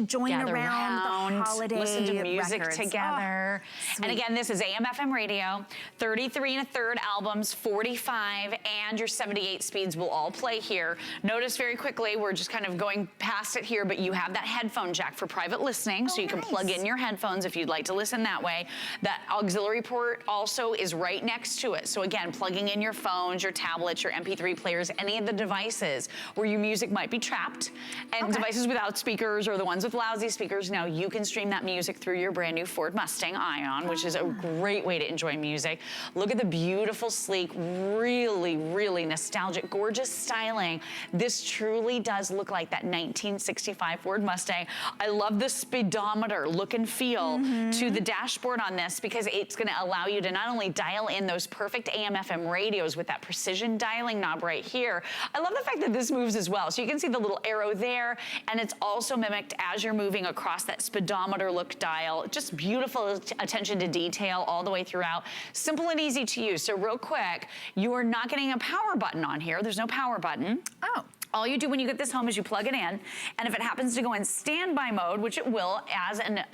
join around the around, holiday listen to music records. together. Oh, and again, this is AM FM radio, 33 1/3 albums, 45, and your 78 speeds will all play here. Notice very quickly, we're just kind of going past it here, but you have that headphone jack for private listening, so you can plug in your headphones if you'd like to listen that way. That auxiliary port also is right next to it. So again, plugging in your phones, your tablets, your MP3 players, any of the devices where your music might be trapped, and devices without speakers or the ones with lousy speakers, now you can stream that music through your brand new Ford Mustang Ion, which is a great way to enjoy music. Look at the beautiful, sleek, really, really nostalgic, gorgeous styling. This truly does look like that 1965 Ford Mustang. I love the speedometer look and feel to the dashboard on this, because it's gonna allow you to not only dial in those perfect AM FM radios with that precision dialing knob right here. I love the fact that this moves as well. So you can see the little arrow there, and it's also mimicked as you're moving across that speedometer look dial. Just beautiful attention to detail all the way throughout. Simple and easy to use. So real quick, you are not getting a power button on here. There's no power button. Oh. All you do when you get this home is you plug it in, and if it happens to go in standby mode, which it will as an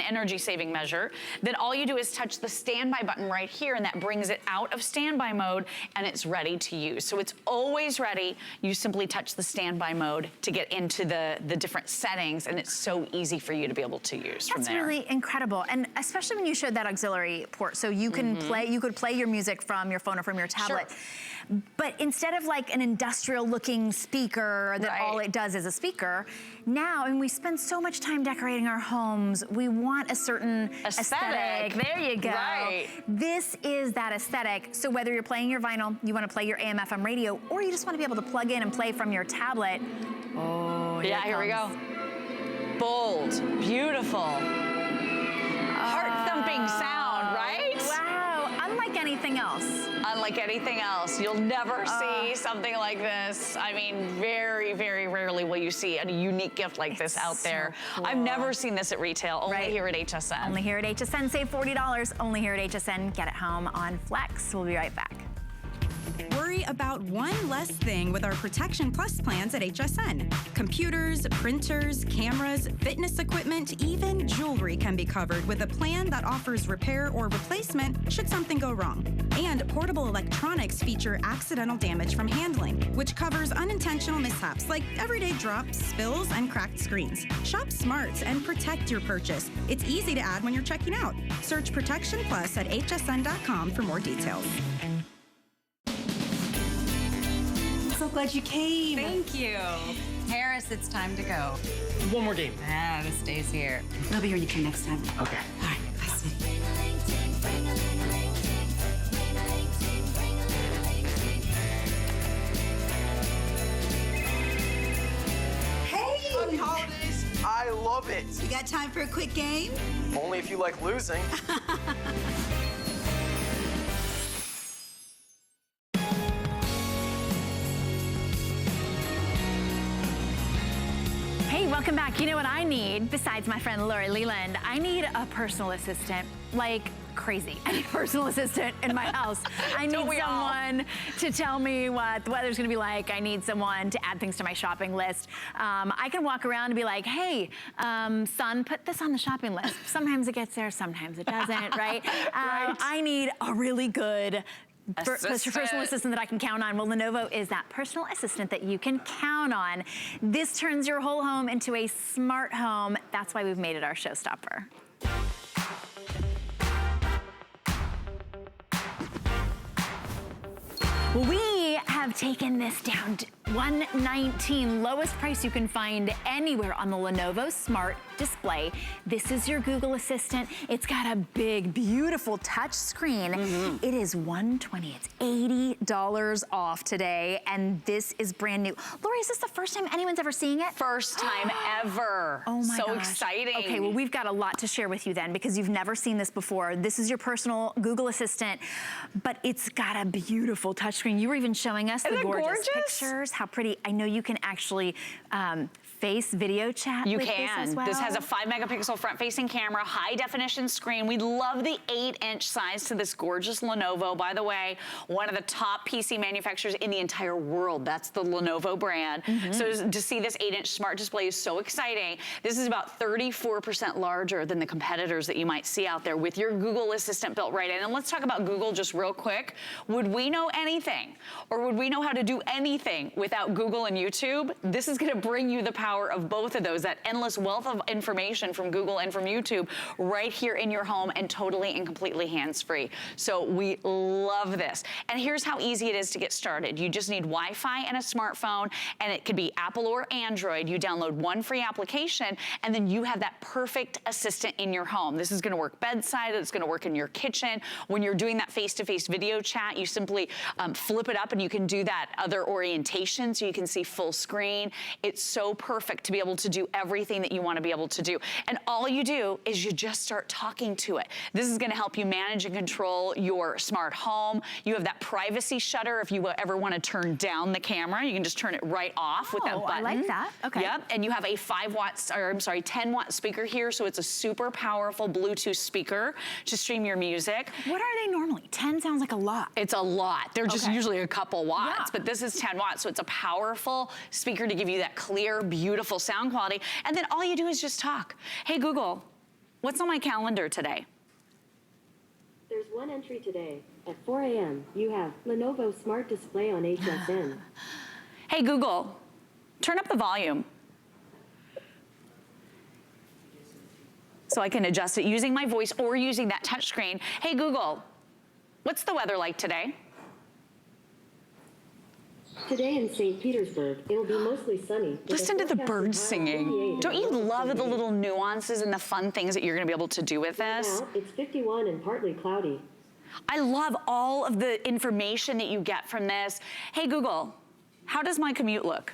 energy saving measure, then all you do is touch the standby button right here, and that brings it out of standby mode, and it's ready to use. So it's always ready. You simply touch the standby mode to get into the different settings, and it's so easy for you to be able to use from there. That's really incredible, and especially when you showed that auxiliary port, so you can you could play your music from your phone or from your tablet. Sure. But instead of like an industrial looking speaker that all it does is a speaker, now, and we spend so much time decorating our homes, we want a certain aesthetic. There you go. Right. This is that aesthetic. So whether you're playing your vinyl, you want to play your AM FM radio, or you just want to be able to plug in and play from your tablet. Oh, here we go. Bold, beautiful, heart-thumping sound, right? Wow, unlike anything else. Unlike anything else. You'll never see something like this. I mean, very, very rarely will you see a unique gift like this out there. So cool. I've never seen this at retail, only here at HSN. Only here at HSN, save $40. Only here at HSN, get it home on Flex. We'll be right back. Worry about one less thing with our Protection Plus plans at HSN. Computers, printers, cameras, fitness equipment, even jewelry can be covered with a plan that offers repair or replacement should something go wrong. And portable electronics feature accidental damage from handling, which covers unintentional mishaps like everyday drops, spills, and cracked screens. Shop smart and protect your purchase. It's easy to add when you're checking out. Search Protection Plus at hsn.com for more details. So glad you came. Thank you. Harris, it's time to go. One more game. This stays here. I'll be here when you come next time. Okay. All right, bye, sweetie. Hey! Happy holidays! I love it. You got time for a quick game? Only if you like losing. Hey, welcome back. You know what I need, besides my friend Lori Leland? I need a personal assistant, like crazy. I need a personal assistant in my house. I need someone to tell me what the weather's gonna be like. I need someone to add things to my shopping list. I can walk around and be like, hey, son, put this on the shopping list. Sometimes it gets there, sometimes it doesn't, right? I need a really good personal assistant that I can count on. Well, Lenovo is that personal assistant that you can count on. This turns your whole home into a smart home. That's why we've made it our showstopper. Well, we have taken this down to $119, lowest price you can find anywhere on the Lenovo Smart Display. This is your Google Assistant. It's got a big, beautiful touch screen. It is $120. It's $80 off today, and this is brand new. Lori, is this the first time anyone's ever seeing it? First time ever. Oh my so gosh. exciting. Okay, well, we've got a lot to share with you then, because you've never seen this before. This is your personal Google Assistant, but it's got a beautiful touchscreen. You were even showing us us Isn't the that gorgeous gorgeous? pictures. How pretty. I know you can actually face video chat You with can. this as well. This has a 5-megapixel front-facing camera, high-definition screen. We love the 8-inch size to this gorgeous Lenovo. By the way, one of the top PC manufacturers in the entire world. That's the Lenovo brand. So to see this 8-inch smart display is so exciting. This is about 34% larger than the competitors that you might see out there with your Google Assistant built right in. And let's talk about Google just real quick. Would we know anything, or would we know how to do anything without Google and YouTube? This is gonna bring you the power of both of those, that endless wealth of information from Google and from YouTube right here in your home, and totally and completely hands-free. So we love this. And here's how easy it is to get started. You just need Wi-Fi and a smartphone, and it could be Apple or Android. You download one free application, and then you have that perfect assistant in your home. This is gonna work bedside, it's gonna work in your kitchen. When you're doing that face-to-face video chat, you simply flip it up and you can do that other orientation so you can see full screen. It's so perfect to be able to do everything that you want to be able to do. And all you do is you just start talking to it. This is going to help you manage and control your smart home. You have that privacy shutter. If you ever want to turn down the camera, you can just turn it right off with that button. I like that. Okay. Yep. And you have a 10-watt speaker here, so it's a super powerful Bluetooth speaker to stream your music. What are they normally? 10 sounds like a lot. It's a lot. They're just usually a couple watts, but this is 10 watts, so it's a powerful speaker to give you that clear, beautiful sound quality. And then all you do is just talk. Hey, Google, what's on my calendar today? There's one entry today. At 4 a.m., you have Lenovo Smart Display on HSN. Hey, Google, turn up the volume. So I can adjust it using my voice or using that touch screen. Hey, Google, what's the weather like today? Today in St. Petersburg, it'll be mostly sunny. Listen to the birds singing. Don't you love the little nuances and the fun things that you're gonna be able to do with this? Now, it's 51 and partly cloudy. I love all of the information that you get from this. Hey, Google, how does my commute look?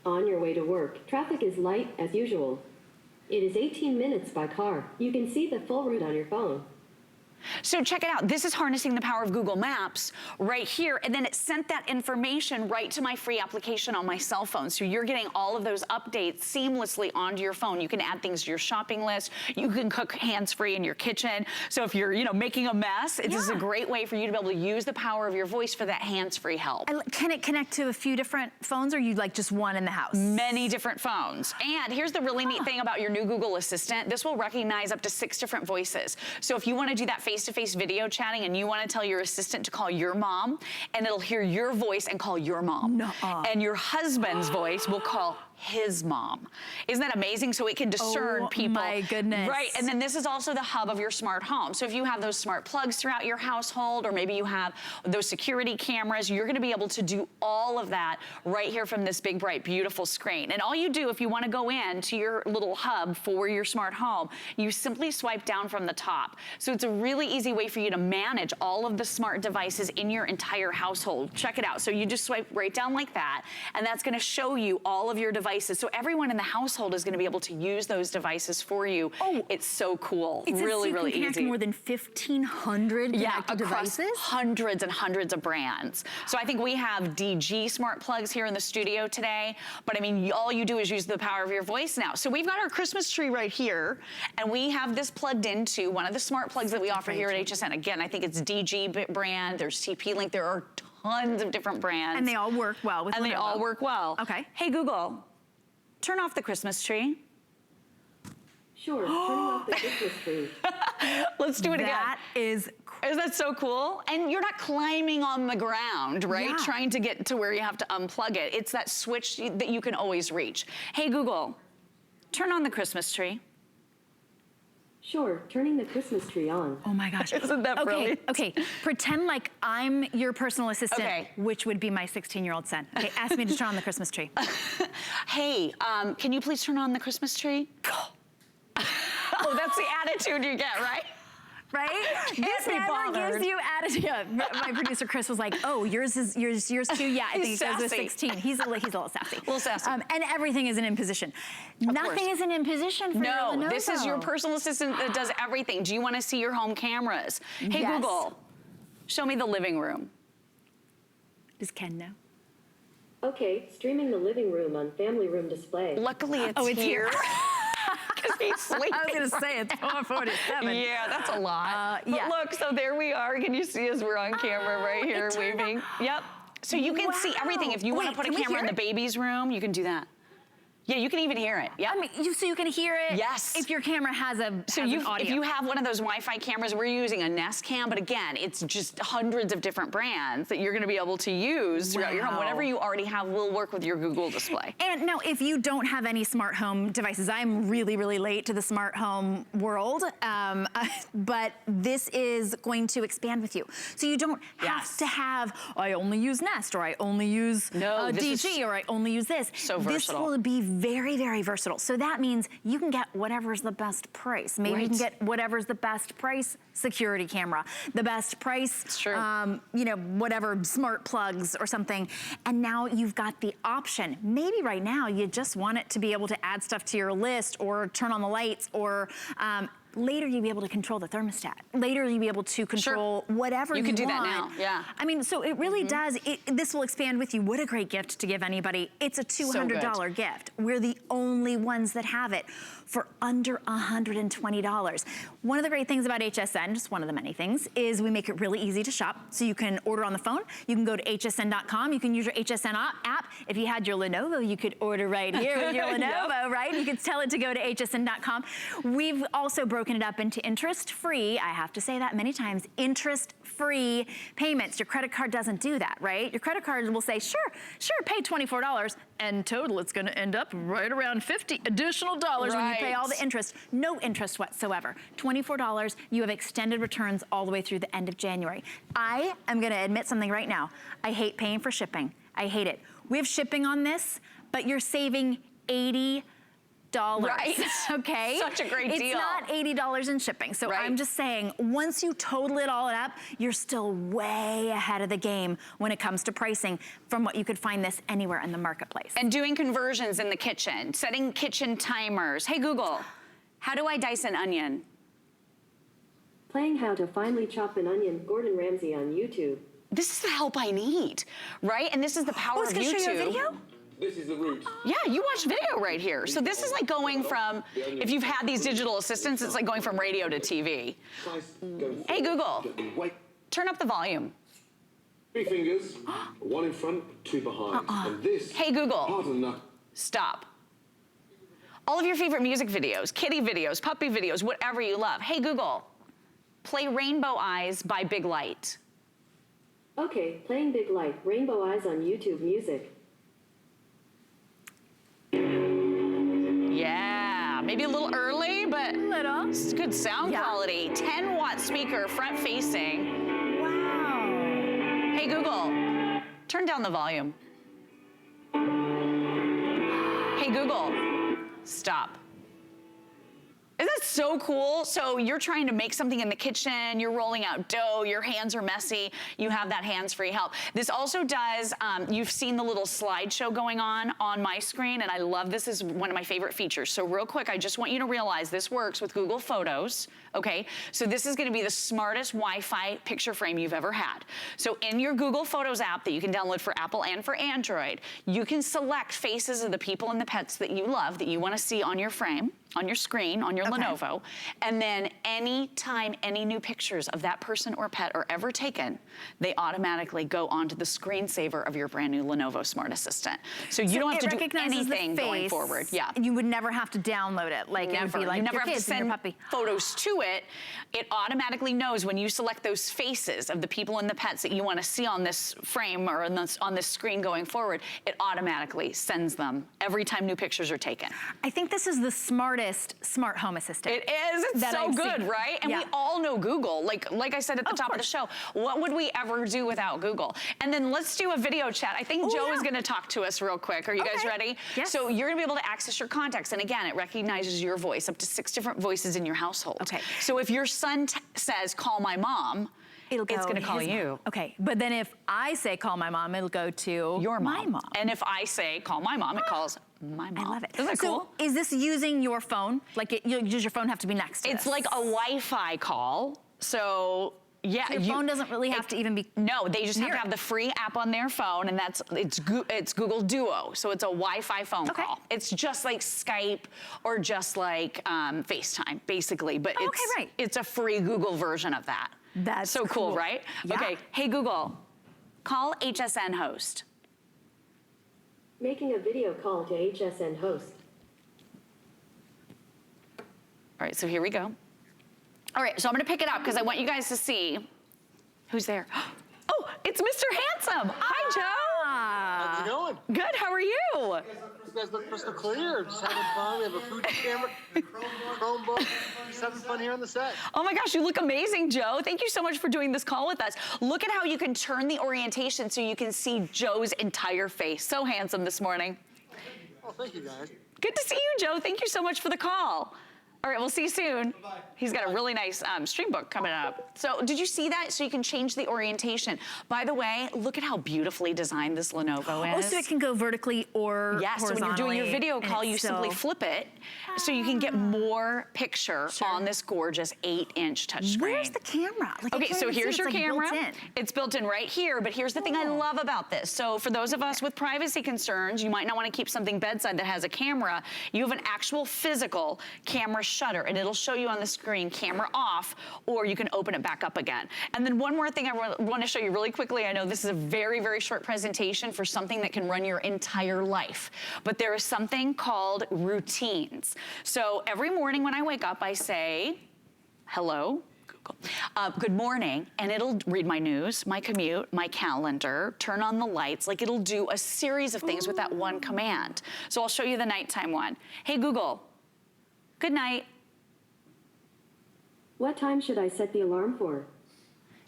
On your way to work, traffic is light as usual. It is 18 minutes by car. You can see the full route on your phone. So check it out. This is harnessing the power of Google Maps right here, and then it sent that information right to my free application on my cell phone. So you're getting all of those updates seamlessly onto your phone. You can add things to your shopping list. You can cook hands-free in your kitchen. So if you're, making a mess, this is a great way for you to be able to use the power of your voice for that hands-free help. Can it connect to a few different phones, or you like just one in the house? Many different phones. And here's the really neat thing about your new Google Assistant. This will recognize up to 6 different voices. So if you want to do that face-to-face video chatting and you want to tell your assistant to call your mom, and it'll hear your voice and call your mom. And your husband's voice will call his mom. Isn't that amazing? So it can discern people. Oh my goodness. Right, and then this is also the hub of your smart home. So if you have those smart plugs throughout your household, or maybe you have those security cameras, you're gonna be able to do all of that right here from this big, bright, beautiful screen. And all you do, if you wanna go in to your little hub for your smart home, you simply swipe down from the top. So it's a really easy way for you to manage all of the smart devices in your entire household. Check it out. So you just swipe right down like that, and that's gonna show you all of your devices. So everyone in the household is going to be able to use those devices for you. Oh, it's so cool. Really, really easy. You can connect more than 1,500 connected devices? Hundreds and hundreds of brands. So I think we have DG smart plugs here in the studio today, but I mean, all you do is use the power of your voice now. So we've got our Christmas tree right here, and we have this plugged into one of the smart plugs that we offer here at HSN. Again, I think it's DG brand, there's TP-Link, there are tons of different brands. And they all work well with Lenovo. And they all work well. Okay. Hey, Google, turn off the Christmas tree. Sure, turning off the Christmas tree. Let's do it again. That is Isn't that so cool? And you're not climbing on the ground, right? Yeah. Trying to get to where you have to unplug it. It's that switch that you can always reach. Hey, Google, turn on the Christmas tree. Sure, turning the Christmas tree on. Oh my gosh. Isn't that brilliant? Okay, pretend like I'm your personal assistant, Okay. which would be my 16-year-old son. Okay, ask me to turn on the Christmas tree. Hey, can you please turn on the Christmas tree? Oh, that's the attitude you get, right? right? This never gives you attitude. Yeah, my producer Chris was like, "Oh, yours too." Yeah, I think it goes with 16. He's a little sassy. A little sassy. And everything isn't in position. Nothing isn't in position for your Lenovo. No, this is your personal assistant that does everything. Do you want to see your home cameras? Hey, Google, show me the living room. Does Ken know? Okay, streaming the living room on family room display. Luckily, it's here. Because he's sleeping. I was going to say, it's 4:47. Yeah, that's a lot. But look, so there we are. Can you see us? We're on camera right here waving. Yep. So you can see everything. If you want to put a camera in the baby's room, you can do that. Yeah, you can even hear it. Yeah. I mean, so you can hear it. Yes. If your camera has an audio. If you have one of those Wi-Fi cameras, we're using a Nest Cam, but again, it's just hundreds of different brands that you're going to be able to use throughout your home. Whatever you already have will work with your Google display. And now, if you don't have any smart home devices, I'm really, really late to the smart home world, but this is going to expand with you. So you don't have to have, I only use Nest, or I only use DG, or I only use this. So versatile. This will be very, very versatile. So that means you can get whatever's the best price. Maybe you can get whatever's the best price security camera, the best price, you know, whatever, smart plugs or something. And now you've got the option. Maybe right now you just want it to be able to add stuff to your list or turn on the lights, or later you'll be able to control the thermostat. Later you'll be able to control whatever you want. You can do that now, yeah. I mean, so it really does, this will expand with you. What a great gift to give anybody. It's a $200 gift. We're the only ones that have it for under $120. One of the great things about HSN, just one of the many things, is we make it really easy to shop. So you can order on the phone. You can go to hsn.com. You can use your HSN app. If you had your Lenovo, you could order right here with your Lenovo, right? You could tell it to go to hsn.com. We've also broken it up into interest-free, I have to say that many times, interest-free payments. Your credit card doesn't do that, right? Your credit card will say, sure, pay $24, and total it's gonna end up right around $50 additional dollars when you pay all the interest. No interest whatsoever. $24, you have extended returns all the way through the end of January. I am gonna admit something right now. I hate paying for shipping. I hate it. We have shipping on this, but you're saving $80. Right. Okay? Such a great deal. It's not $80 in shipping. So I'm just saying, once you total it all up, you're still way ahead of the game when it comes to pricing from what you could find this anywhere in the marketplace. And doing conversions in the kitchen, setting kitchen timers. Hey, Google, how do I dice an onion? Playing how to finely chop an onion, Gordon Ramsay on YouTube. This is the help I need, right? And this is the power of YouTube. Show you a video? This is the route. Yeah, you watch video right here. So this is like going from, if you've had these digital assistants, it's like going from radio to TV. Hey, Google, turn up the volume. 3 fingers, 1 in front, 2 behind. And this, hey, Google, harder than that. Stop. All of your favorite music videos, kitty videos, puppy videos, whatever you love. Hey, Google, play Rainbow Eyes by Big Light. Okay, playing Big Light, Rainbow Eyes on YouTube Music. Yeah, maybe a little early, but it's good sound quality. 10-watt speaker, front facing. Wow. Hey, Google, turn down the volume. Hey, Google, stop. Isn't that so cool? So you're trying to make something in the kitchen, you're rolling out dough, your hands are messy, you have that hands-free help. This also does, you've seen the little slideshow going on my screen, and I love this. This is one of my favorite features. So real quick, I just want you to realize this works with Google Photos, okay? So this is gonna be the smartest Wi-Fi picture frame you've ever had. So in your Google Photos app that you can download for Apple and for Android, you can select faces of the people and the pets that you love, that you wanna see on your frame, on your screen, on your Lenovo, and then anytime any new pictures of that person or pet are ever taken, they automatically go onto the screensaver of your brand new Lenovo Smart Assistant. So you don't have to do anything going forward. Yeah. You would never have to download it. Like it would be like you never your have to kids and send your puppy. photos to it. It automatically knows when you select those faces of the people and the pets that you want to see on this frame or on this screen going forward, it automatically sends them every time new pictures are taken. I think this is the smartest smart home assistant. It is. It's so good, right? And we all know Google. Like I said at the top of the show, what would we ever do without Google? And then let's do a video chat. I think Joe is going to talk to us real quick. Are you guys ready? Yes. So you're going to be able to access your contacts. And again, it recognizes your voice, up to 6 different voices in your household. Okay. So if your son says, call my mom, it's gonna call you. Okay, but then if I say call my mom, it'll go to my mom. And if I say call my mom, it calls my mom. I love it. Isn't that cool? So is this using your phone? Like, does your phone have to be next to It's this? like a Wi-Fi call. So yeah, so your phone doesn't really have to even be. No, they just have to have the free app on their phone, and it's Google Duo. So it's a Wi-Fi phone call. It's just like Skype or just like FaceTime, basically. But it's a free Google version of that. That's so cool, right? Yeah. Okay, hey Google, call HSN host. Making a video call to HSN host. All right, so here we go. All right, so I'm gonna pick it up because I want you guys to see who's there. Oh, it's Mr. Handsome. Hi, Joe. How's it going? Good, how are you? You guys look crystal clear. Just having fun. We have a food camera, Chromebook. Just having fun here on the set. Oh my gosh, you look amazing, Joe. Thank you so much for doing this call with us. Look at how you can turn the orientation so you can see Joe's entire face. So handsome this morning. Oh, thank you, guys. Good to see you, Joe. Thank you so much for the call. All right, we'll see you soon. Bye-bye. He's got a really nice stream book coming up. So did you see that? So you can change the orientation. By the way, look at how beautifully designed this Lenovo is. Oh, so it can go vertically or yes, so when you're doing your video call, you simply flip it so you can get more picture on this gorgeous 8-inch touchscreen. Where's the camera? Like, okay, so here's your camera. Built-in. It's built in right here, but here's the thing I love about this. So for those of us with privacy concerns, you might not want to keep something bedside that has a camera. You have an actual physical camera shutter, and it'll show you on the screen camera off, or you can open it back up again. And then one more thing I want to show you really quickly. I know this is a very, very short presentation for something that can run your entire life, but there is something called routines. So every morning when I wake up, I say, hello, Google, good morning, and it'll read my news, my commute, my calendar, turn on the lights, like it'll do a series of things with that one command. So I'll show you the nighttime one. Hey Google, good night. What time should I set the alarm for?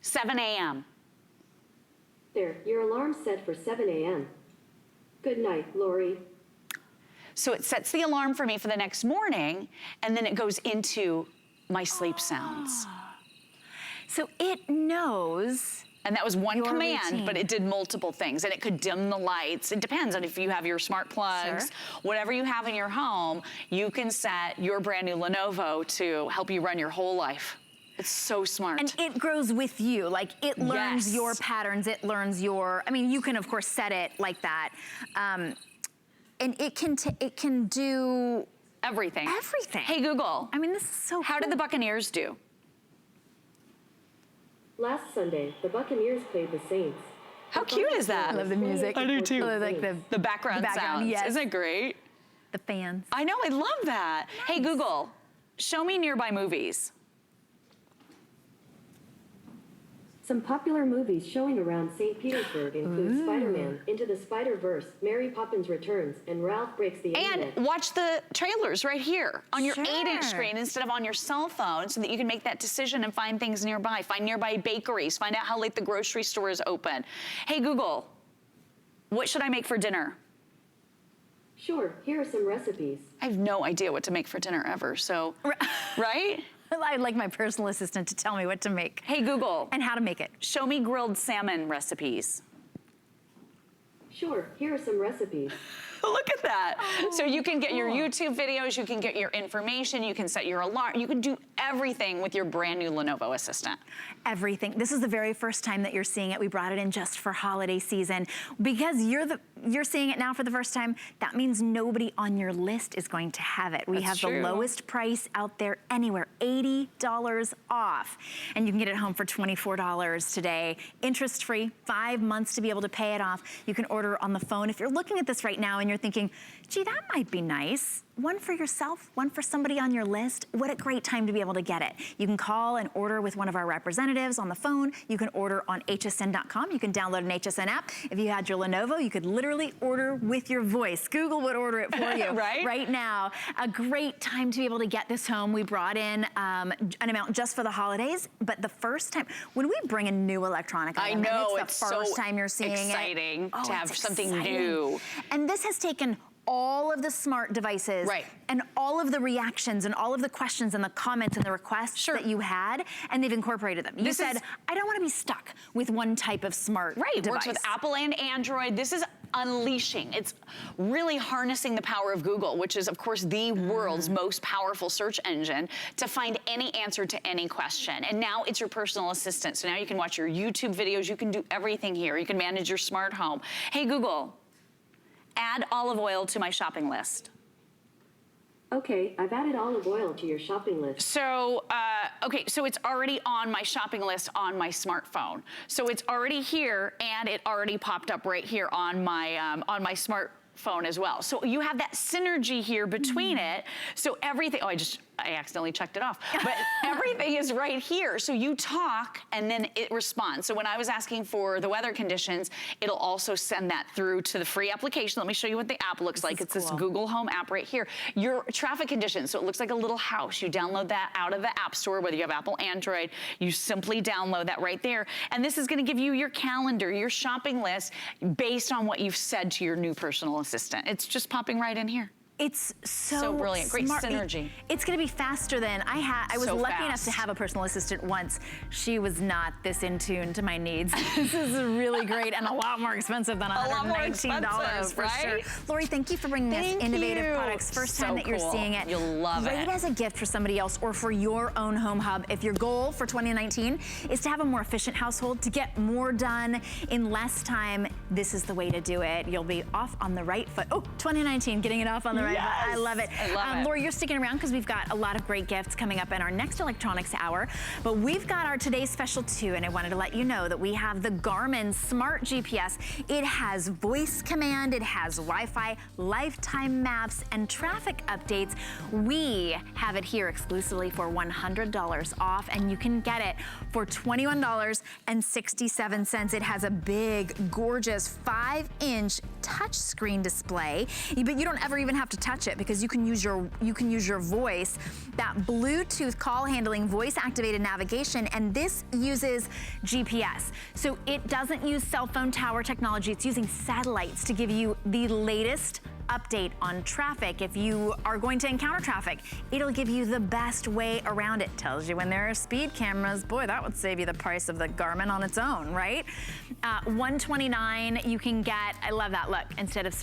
7 a.m. There, your alarm's set for 7 a.m. Good night, Lori. So it sets the alarm for me for the next morning, and then it goes into my sleep sounds. So it knows. And that was one command, routine. but it did multiple things. And it could dim the lights. It depends on if you have your smart plugs, whatever you have in your home, you can set your brand new Lenovo to help you run your whole life. It's so smart. And it grows with you. Like, it learns your patterns. It learns your, I mean, you can, of course, set it like that. And it can do everything. Everything. Hey, Google. I mean, this is so How did the Buccaneers do? Last Sunday, the Buccaneers played the Saints. How cute is that? I love the music. I do too. I like the background sounds. Yes. Isn't it great? The fans. I know, I love that. Nice. Hey, Google, show me nearby movies. Some popular movies showing around St. Petersburg include Spider-Man, Into the Spider-Verse, Mary Poppins Returns, and Ralph Breaks the Internet. And watch the trailers right here on your 8-inch screen instead of on your cell phone so that you can make that decision and find things nearby. Find nearby bakeries. Find out how late the grocery store is open. Hey, Google, what should I make for dinner? Sure, here are some recipes. I have no idea what to make for dinner ever, so, right? I'd like my personal assistant to tell me what to make. Hey, Google. And how to make it. Show me grilled salmon recipes. Sure, here are some recipes. Look at that. So you can get your YouTube videos, you can get your information, you can set your alarm, you can do everything with your brand new Lenovo Assistant. Everything. This is the very first time that you're seeing it. We brought it in just for holiday season. Because you're seeing it now for the first time, that means nobody on your list is going to have it. We have the lowest price out there anywhere, $80 off. And you can get it home for $24 today. Interest-free, 5 months to be able to pay it off. You can order on the phone. If you're looking at this right now and you're thinking, gee, that might be nice. One for yourself, one for somebody on your list. What a great time to be able to get it. You can call and order with one of our representatives on the phone. You can order on hsn.com. You can download an HSN app. If you had your Lenovo, you could literally literally order with your voice. Google would order it for you right now. A great time to be able to get this home. We brought in an amount just for the holidays, but the first time, when we bring a new electronic item, it's the first time you're seeing exciting it. to have something new. And this has taken all of the smart devices and all of the reactions and all of the questions and the comments and the requests that you had, and they've incorporated them. You said, I don't want to be stuck with one type of smart device. Works with Apple and Android. This is unleashing. It's really harnessing the power of Google, which is, of course, the world's most powerful search engine, to find any answer to any question. And now it's your personal assistant. So now you can watch your YouTube videos. You can do everything here. You can manage your smart home. Hey, Google, add olive oil to my shopping list. Okay, I've added olive oil to your shopping list. So, okay, so it's already on my shopping list on my smartphone. So it's already here, and it already popped up right here on my smartphone as well. So you have that synergy here between it. So everything, I accidentally checked it off, but everything is right here. So you talk and then it responds. So when I was asking for the weather conditions, it'll also send that through to the free application. Let me show you what the app looks like. It's this Google Home app right here. Your traffic conditions, so it looks like a little house. You download that out of the App Store, whether you have Apple, Android, you simply download that right there. And this is gonna give you your calendar, your shopping list, based on what you've said to your new personal assistant. It's just popping right in here. It's so brilliant. Great smart. synergy. It's going to be faster than I was lucky enough to have a personal assistant once. She was not this in tune to my needs. This is really great and a lot more expensive than $119 for sure. Lori, thank you for bringing us innovative products. First time that you're seeing it. You'll love it. Great as a gift for somebody else or for your own home hub. If your goal for 2019 is to have a more efficient household, to get more done in less time, this is the way to do it. You'll be off on the right foot. Oh, 2019, getting it off on the right. Yes. I love it. I love it. Lori, you're sticking around because we've got a lot of great gifts coming up in our next electronics hour. But we've got our today's special too, and I wanted to let you know that we have the Garmin Smart GPS. It has voice command, it has Wi-Fi, lifetime maps, and traffic updates. We have it here exclusively for $100 off, and you can get it for $21.67. It has a big, gorgeous 5-inch touchscreen display, but you don't ever even have to touch it because you can use your voice, that Bluetooth call handling, voice activated navigation, and this uses GPS. So it doesn't use cell phone tower technology. It's using satellites to give you the latest update on traffic. If you are going to encounter traffic, it'll give you the best way around it. Tells you when there are speed cameras. Boy, that would save you the price of the Garmin on its own, right? $129 you can get. I love that look. Instead of